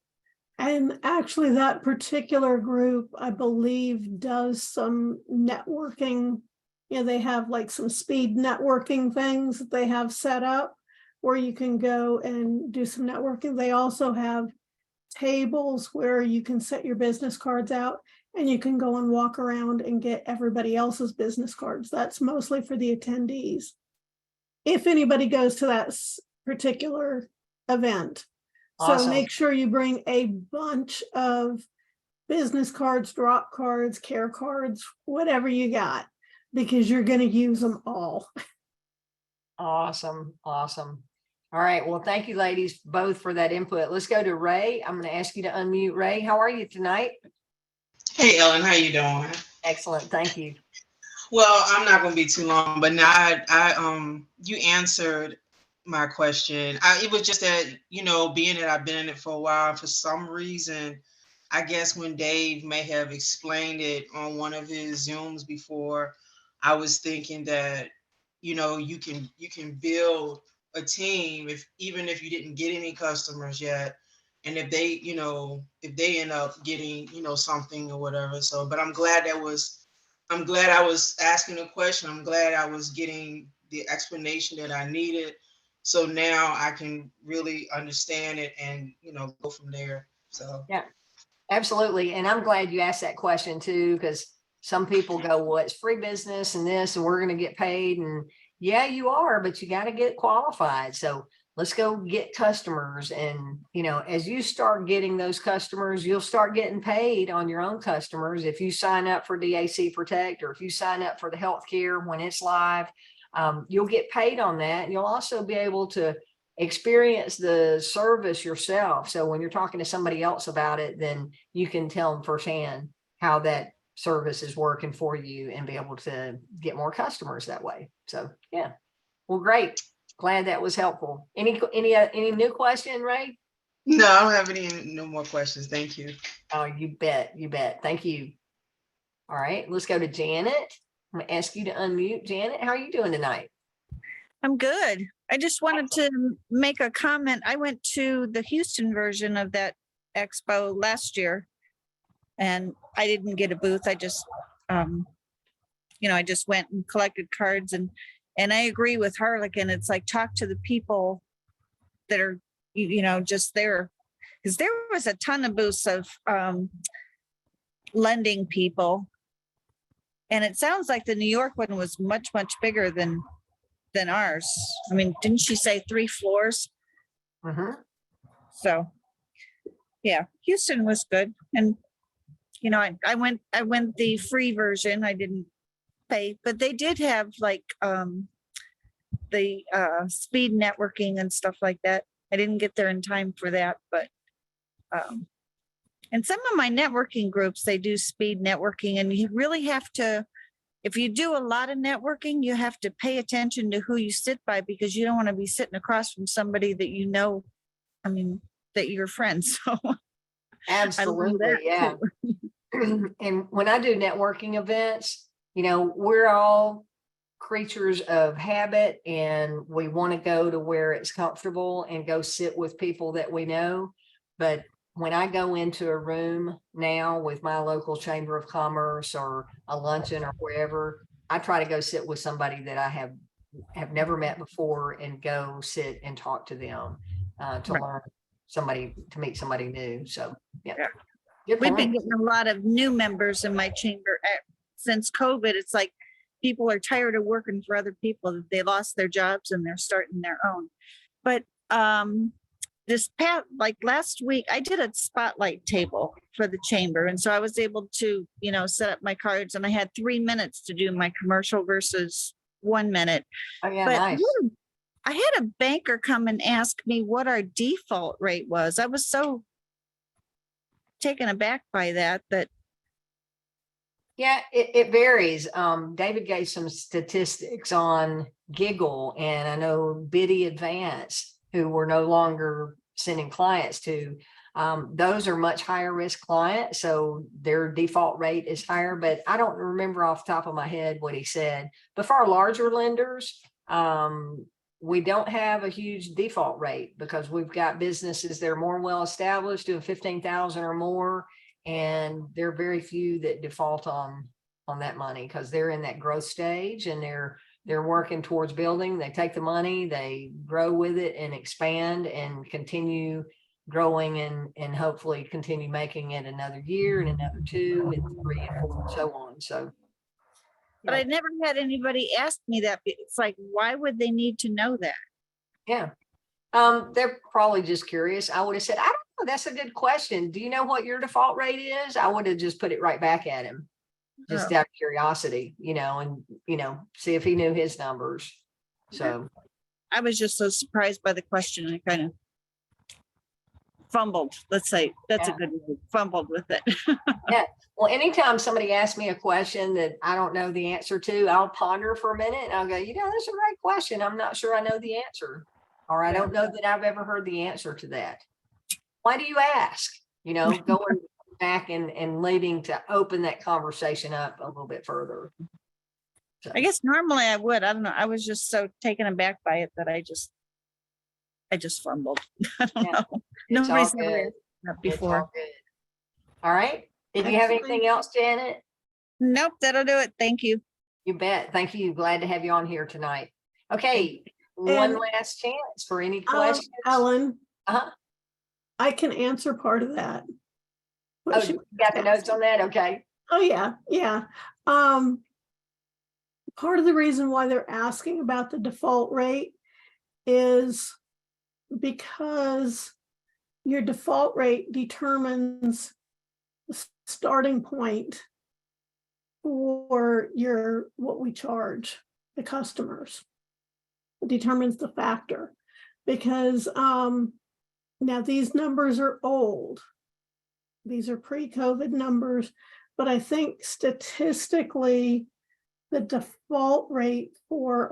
And actually that particular group, I believe, does some networking. They have like some speed networking things that they have set up where you can go and do some networking. They also have tables where you can set your business cards out and you can go and walk around and get everybody else's business cards. That's mostly for the attendees. If anybody goes to that particular event. So Awesome. make sure you bring a bunch of business cards, drop cards, care cards, whatever you got, because you're going to use them all. Awesome. Awesome. All right. Well, thank you, ladies, both for that input. Let's go to Ray. I'm going to ask you to unmute. Ray, how are you tonight? Hey, Ellen, how you doing? Excellent. Thank you. Well, I'm not going to be too long, but now you answered my question. It was just that, being that I've been in it for a while, for some reason, I guess when Dave may have explained it on one of his Zooms before, I was thinking that, you can build a team even if you didn't get any customers yet. And if they end up getting, something or whatever. So, but I'm glad I was asking a question. I'm glad I was getting the explanation that I needed. So now I can really understand it and, go from there. So, yeah, absolutely. And I'm glad you asked that question too, because some people go, well, it's free business and this, and we're going to get paid. And yeah, you are, but you got to get qualified. So let's go get customers. And, as you start getting those customers, you'll start getting paid on your own customers. If you sign up for DAC Protect, or if you sign up for the healthcare when it's live, you'll get paid on that. And you'll also be able to experience the service yourself. So when you're talking to somebody else about it, then you can tell them firsthand how that service is working for you and be able to get more customers that way. So yeah, well, great. Glad that was helpful. Any new question, Ray? No, I don't have no more questions. Thank you. Oh, you bet. You bet. Thank you. All right, let's go to Janet. I'm gonna ask you to unmute. Janet, how are you doing tonight? I'm good. I just wanted to make a comment. I went to the Houston version of that expo last year and I didn't get a booth. I just, I just went and collected cards and I agree with Harlequin. It's like, talk to the people that are, just there. Because there was a ton of booths of lending people. And it sounds like the New York one was much, much bigger than ours. I mean, didn't she say 3 floors? Mm-hmm. So yeah, Houston was good. And I went the free version. I didn't pay, but they did have like the speed networking and stuff like that. I didn't get there in time for that, but and some of my networking groups, they do speed networking, and you really have to, if you do a lot of networking, you have to pay attention to who you sit by, because you don't want to be sitting across from somebody that that you're friends. So Absolutely, yeah. And when I do networking events, we're all creatures of habit, and we want to go to where it's comfortable and go sit with people that we know. But when I go into a room now with my local chamber of commerce or a luncheon or wherever, I try to go sit with somebody that I have never met before and go sit and talk to them to learn to meet somebody new. So yeah. We've been getting a lot of new members in my chamber since COVID. It's like people are tired of working for other people. They lost their jobs and they're starting their own. But this past, like last week, I did a spotlight table for the chamber. And so I was able to, set up my cards, and I had 3 minutes to do my commercial versus 1 minute. Oh, yeah, But nice. I had a banker come and ask me what our default rate was. I was so taken aback by that. Yeah, it varies. David gave some statistics on Giggle, and I know Biddy Advance, who we're no longer sending clients to. Those are much higher risk clients, so their default rate is higher, but I don't remember off the top of my head what he said. But for our larger lenders, we don't have a huge default rate because we've got businesses that are more well established, doing 15,000 or more. And there are very few that default on that money because they're in that growth stage and they're working towards building. They take the money, they grow with it and expand and continue growing and hopefully continue making it another year and another 2 and 3 and 4 and so on. So, But I never had anybody ask me that. It's like, why would they need to know that? yeah. They're probably just curious. I would have said, I don't know. That's a good question. Do you know what your default rate is? I would have just put it right back at him, just out of curiosity, and, see if he knew his numbers. So I was just so surprised by the question. I kind of fumbled. Let's say that's a good word, fumbled with it. yeah. Well, anytime somebody asks me a question that I don't know the answer to, I'll ponder for a minute and I'll go, that's a great question. I'm not sure I know the answer. Or I don't know that I've ever heard the answer to that. Why do you ask? Going back and leading to open that conversation up a little bit further. So. I guess normally I would. I don't know. I was just so taken aback by it that I just fumbled. I don't know. Nobody's ever asked that before. All right. Did you have anything else, Janet? Nope, that'll do it. Thank you. You bet. Thank you. Glad to have you on here tonight. Okay. One last chance for any questions. Ellen, Uh-huh. I can answer part of that. Oh, you got the notes on that? Okay. Oh, yeah. Yeah. Part of the reason why they're asking about the default rate is because your default rate determines the starting point for what we charge the customers. It determines the factor because now these numbers are old. These are pre-COVID numbers, but I think statistically the default rate for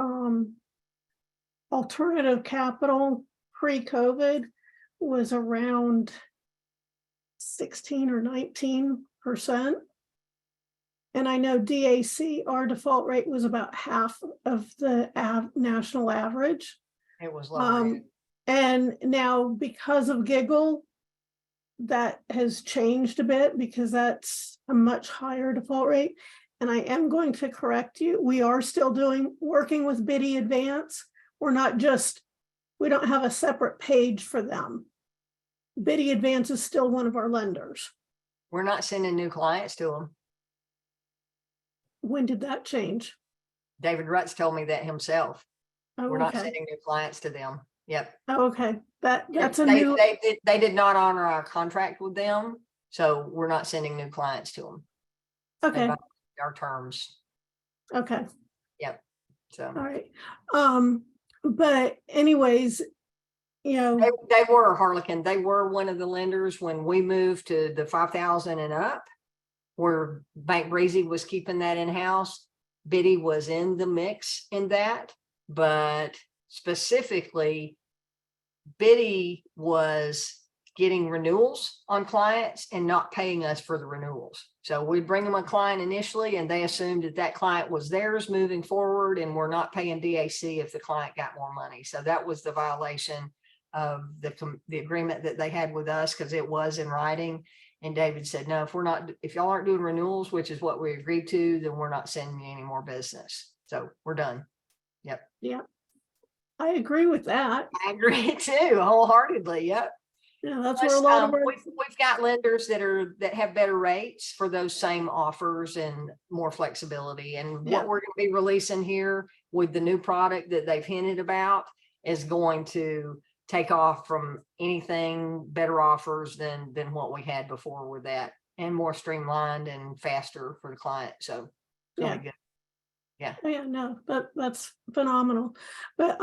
alternative capital pre-COVID was around 16 or 19%. And I know DAC, our default rate was about half of the national average. It was low. And now because of Giggle, that has changed a bit because that's a much higher default rate. And I am going to correct you. We are still working with Biddy Advance. We don't have a separate page for them. Biddy Advance is still one of our lenders. We're not sending new clients to them. When did that change? David Rutz told me that himself. Oh, We're not okay. sending new clients to them. Yep. Oh, okay. That's they did not honor our contract with them, so we're not sending new clients to them. Okay. Our terms. Okay. Yep. So all right. But anyways, they were Harlequin. They were one of the lenders when we moved to the 5,000 and up, where Bank Breezy was keeping that in-house. Biddy was in the mix in that, but specifically Biddy was getting renewals on clients and not paying us for the renewals. So we bring them a client initially and they assumed that client was theirs moving forward, and we're not paying DAC if the client got more money. So that was the violation of the agreement that they had with us, because it was in writing. And David said, no, if y'all aren't doing renewals, which is what we agreed to, then we're not sending you any more business. So we're done. Yep. Yeah. I agree with that. I agree too, wholeheartedly. Yep. Yeah, that's where a lot of we've got lenders that have better rates for those same offers and more flexibility. And what we're going to be releasing here with the new product that they've hinted about is going to take off from anything, better offers than what we had before with that, and more streamlined and faster for the client. So it's really Yeah. good. Yeah. Oh, yeah, no, that's phenomenal. But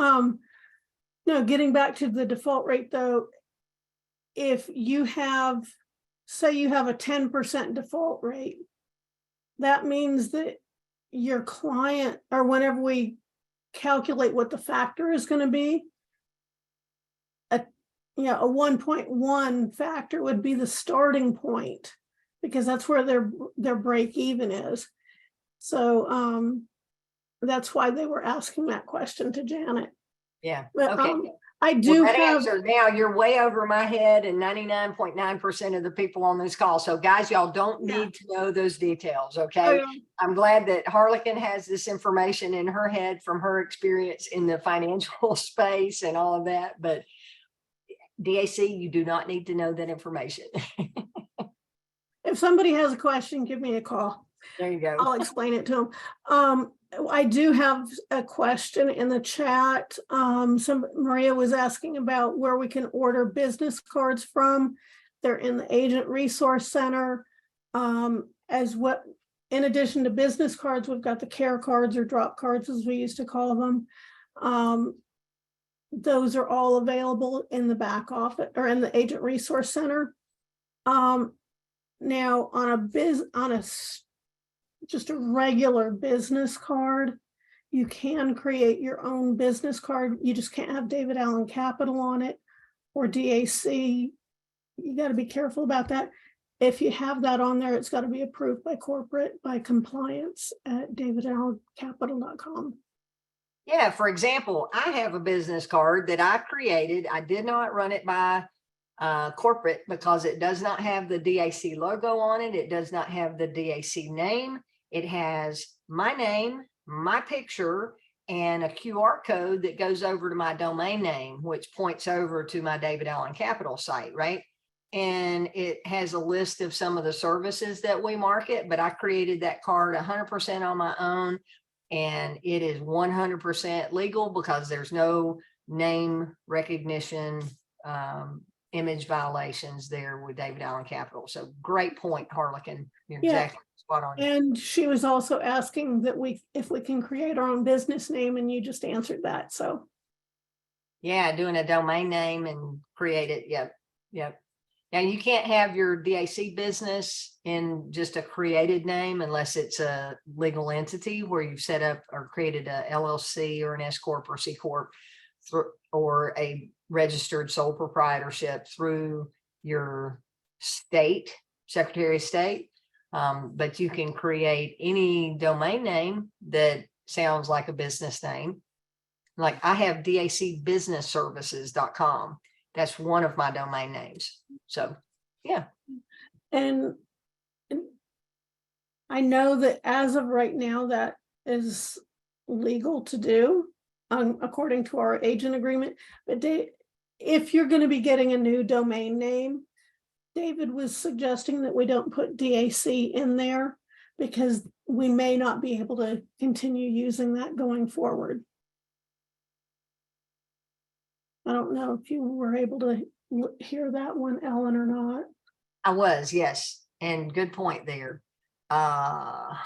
no, getting back to the default rate though, if you have, say you have a 10% default rate, that means that your client, or whenever we calculate what the factor is going to be, a 1.1 factor would be the starting point, because that's where their break even is. So that's why they were asking that question to Janet. Yeah. But Okay. I do Well, that have, answer, now you're way over my head and 99.9% of the people on this call. So guys, y'all don't Yeah. need to know those details. Oh, Okay. yeah. I'm glad that Harlequin has this information in her head from her experience in the financial space and all of that. But DAC, you do not need to know that information. If somebody has a question, give me a call. There you go. I'll explain it to them. I do have a question in the chat. Maria was asking about where we can order business cards from. They're in the Agent Resource Center. In addition to business cards, we've got the care cards, or drop cards as we used to call them. Those are all available in the back office or in the Agent Resource Center. Now just a regular business card, you can create your own business card. You just can't have David Allen Capital on it or DAC. You got to be careful about that. If you have that on there, it's got to be approved by corporate, by compliance at davidallencapital.com. Yeah. For example, I have a business card that I created. I did not run it by corporate because it does not have the DAC logo on it. It does not have the DAC name. It has my name, my picture, and a QR code that goes over to my domain name, which points over to my David Allen Capital site, right? And it has a list of some of the services that we market, but I created that card 100% on my own, and it is 100% legal because there's no name recognition, image violations there with David Allen Capital. So great point, Harlequin. You're exactly spot on. And she was also asking that if we can create our own business name, and you just answered that. So yeah, doing a domain name and create it. Yep. Now you can't have your DAC business in just a created name unless it's a legal entity where you've set up or created a LLC or an S Corp or C Corp or a registered sole proprietorship through your state, Secretary of State. But you can create any domain name that sounds like a business name. Like I have dacbusinessservices.com. That's one of my domain names. So, yeah. And I know that as of right now, that is legal to do according to our agent agreement. But if you're going to be getting a new domain name, David was suggesting that we don't put DAC in there because we may not be able to continue using that going forward. I don't know if you were able to hear that one, Ellen, or not. I was, yes. And good point there. Let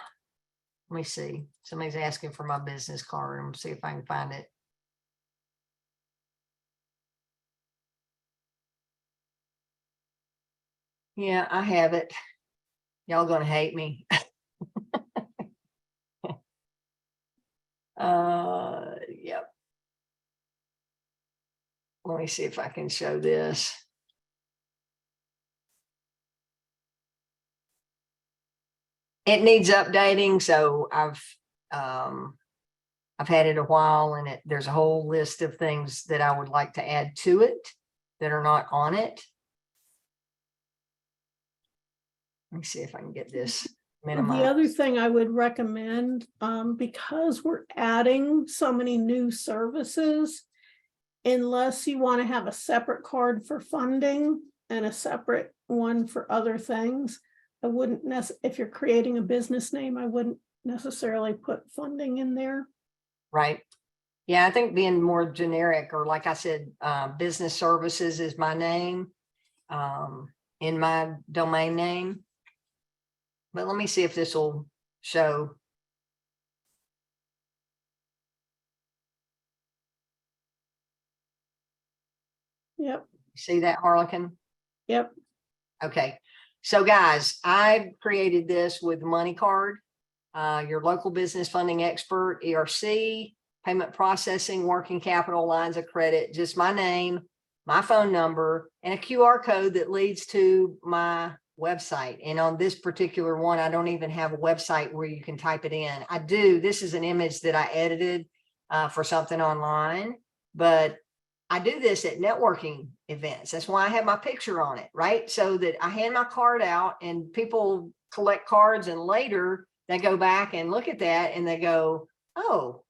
me see. Somebody's asking for my business card. I'm see if I can find it. Yeah, I have it. Y'all gonna hate me. Yep. Let me see if I can show this. It needs updating, so I've had it a while, and there's a whole list of things that I would like to add to it that are not on it. Let me see if I can get this minimized. The other thing I would recommend, because we're adding so many new services, unless you want to have a separate card for funding and a separate one for other things, I wouldn't if you're creating a business name, I wouldn't necessarily put funding in there. Right. Yeah, I think being more generic, or like I said, business services is my name, in my domain name. But let me see if this will show. Yep, See that, Harlequin? yep. Okay, so guys, I created this with Money Card, your local business funding expert, ERC, payment processing, working capital, lines of credit, just my name, my phone number, and a QR code that leads to my website. And on this particular one, I don't even have a website where you can type it in. I do. This is an image that I edited for something online, but I do this at networking events. That's why I have my picture on it, right? So that I hand my card out and people collect cards, and later they go back and look at that and they go, oh,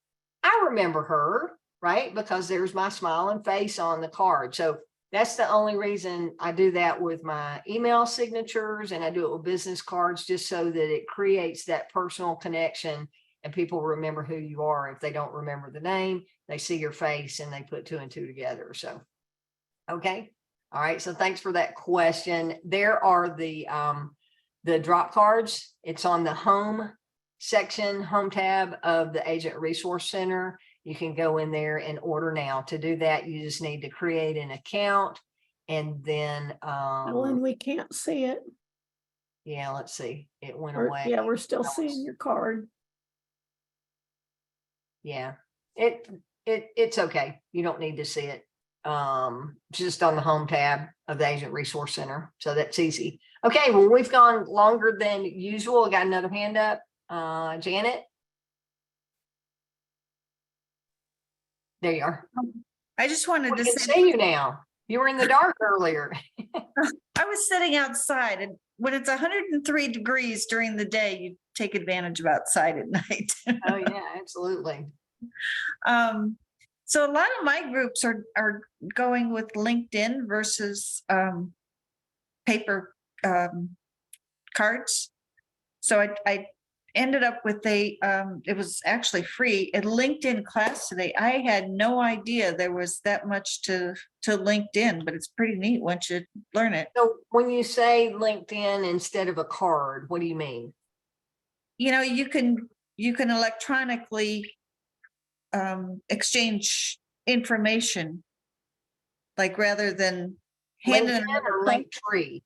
I remember her, right? Because there's my smiling face on the card. So that's the only reason I do that with my email signatures, and I do it with business cards, just so that it creates that personal connection and people remember who you are. If they don't remember the name, they see your face and they put 2 and 2 together. So, okay. All right. So thanks for that question. There are the drop cards. It's on the home section, home tab of the Agent Resource Center. You can go in there and order now. To do that, you just need to create an account, and then, Ellen, we can't see it. yeah, let's see. It went Or, away. yeah, we're still I was- seeing your card. Yeah, it's okay. You don't need to see it. Just on the home tab of the Agent Resource Center. So that's easy. Okay, well, we've gone longer than usual. I got another hand up. Janet. There you are. I just wanted We to can say, see you now. You were in the dark earlier. I was sitting outside, and when it's 103 degrees during the day, you take advantage of outside at night. Oh yeah, absolutely. So a lot of my groups are going with LinkedIn versus paper cards. So I ended up with it was actually free, a LinkedIn class today. I had no idea there was that much to LinkedIn, but it's pretty neat once you learn it. So when you say LinkedIn instead of a card, what do you mean? You know, you can electronically exchange information, like rather than handing it LinkedIn or Linktree?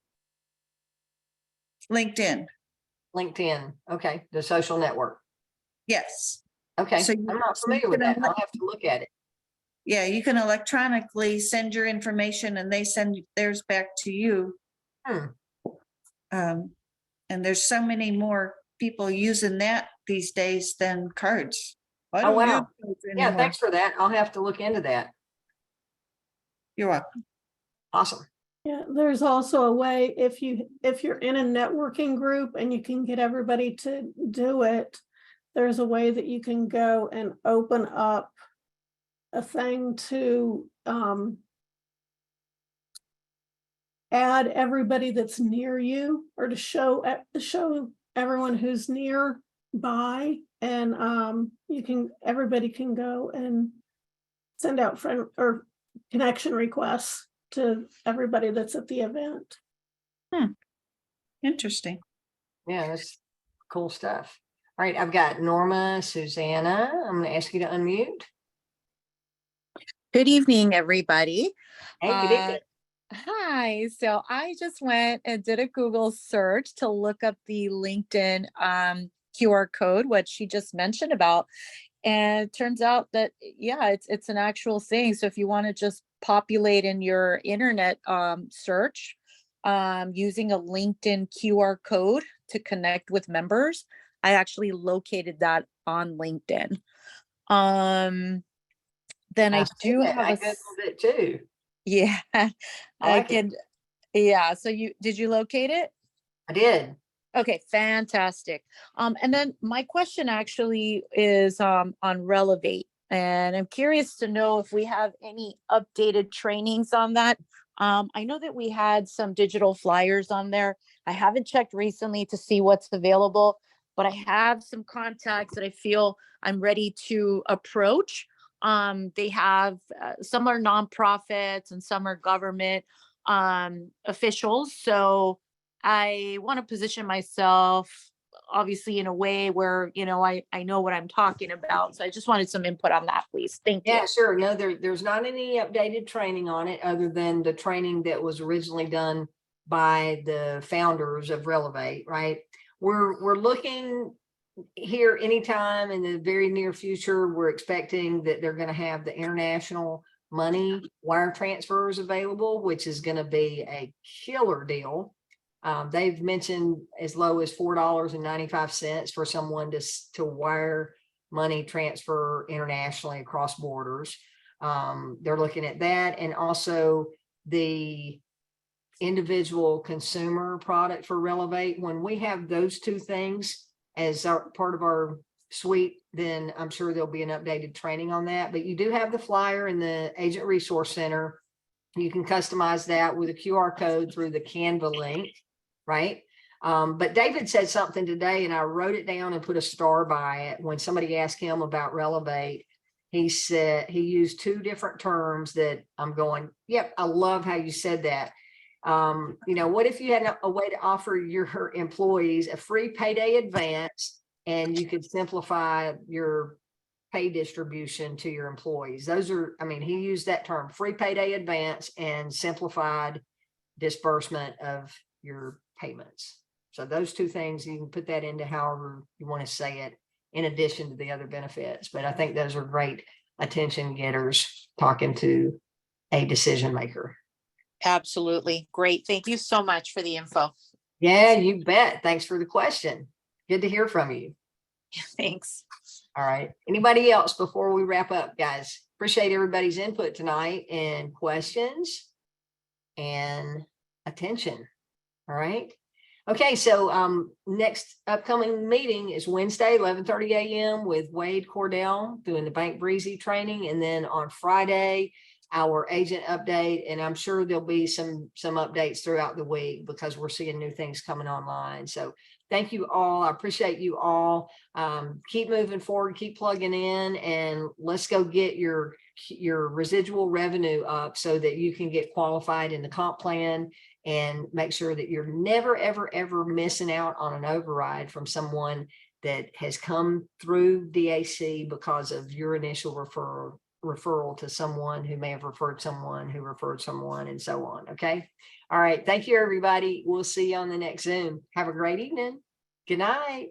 LinkedIn. LinkedIn. Okay, the social network. Yes. Okay, So I'm not so you familiar with can that. I'll have to look at it. Yeah, you can electronically send your information and they send theirs back to you. And there's so many more people using that these days than cards. I Oh, don't wow. use cards Yeah, anymore. thanks for that. I'll have to look into that. You're welcome. Awesome. Yeah, there's also a way, if you're in a networking group and you can get everybody to do it, there's a way that you can go and open up a thing to add everybody that's near you, or to show everyone who's nearby, and everybody can go and send out friend or connection requests to everybody that's at the event. Interesting. Yeah, that's cool stuff. All right, I've got Norma, Susanna. I'm going to ask you to unmute. Good evening, everybody. Hey, good evening. Hi. So I just went and did a Google search to look up the LinkedIn QR code, what she just mentioned about. And it turns out that, yeah, it's an actual thing. So if you want to just populate in your internet search using a LinkedIn QR code to connect with members, I actually located that on LinkedIn. Then I do have I googled it too. yeah, I I like it. can. Yeah. So did you locate it? I did. Okay, fantastic. And then my question actually is on Relevate, and I'm curious to know if we have any updated trainings on that. I know that we had some digital flyers on there. I haven't checked recently to see what's available, but I have some contacts that I feel I'm ready to approach They have, some are nonprofits and some are government officials. So I want to position myself obviously in a way where, I know what I'm talking about. So I just wanted some input on that, please. Thank you. Yeah, sure. No, there's not any updated training on it other than the training that was originally done by the founders of Relevate, right? We're looking here anytime in the very near future. We're expecting that they're going to have the international money wire transfers available, which is going to be a killer deal. They've mentioned as low as $4.95 for someone to wire money transfer internationally across borders. They're looking at that, and also the individual consumer product for Relevate. When we have those two things as part of our suite, then I'm sure there'll be an updated training on that. But you do have the flyer in the Agent Resource Center. You can customize that with a QR code through the Canva link, right? But David said something today, and I wrote it down and put a star by it. When somebody asked him about Relevate, he said he used two different terms that I'm going, yep, I love how you said that. What if you had a way to offer your employees a free payday advance, and you could simplify your pay distribution to your employees? Those are, he used that term, free payday advance and simplified disbursement of your payments. So those two things, you can put that into however you want to say it, in addition to the other benefits. But I think those are great attention getters talking to a decision maker. Absolutely. Great. Thank you so much for the info. Yeah, you bet. Thanks for the question. Good to hear from you. Thanks. All right. Anybody else before we wrap up, guys? Appreciate everybody's input tonight and questions and attention. All right. Okay, so next upcoming meeting is Wednesday, 11:30 a.m. with Wade Cordell doing the Bank Breezy training. And then on Friday, our agent update. And I'm sure there'll be some updates throughout the week because we're seeing new things coming online. So thank you all. I appreciate you all. Keep moving forward, keep plugging in, and let's go get your residual revenue up so that you can get qualified in the comp plan, and make sure that you're never, ever, ever missing out on an override from someone that has come through DAC because of your initial referral to someone who may have referred someone who referred someone, and so on. Okay. All right. Thank you, everybody. We'll see you on the next Zoom. Have a great evening. Good night.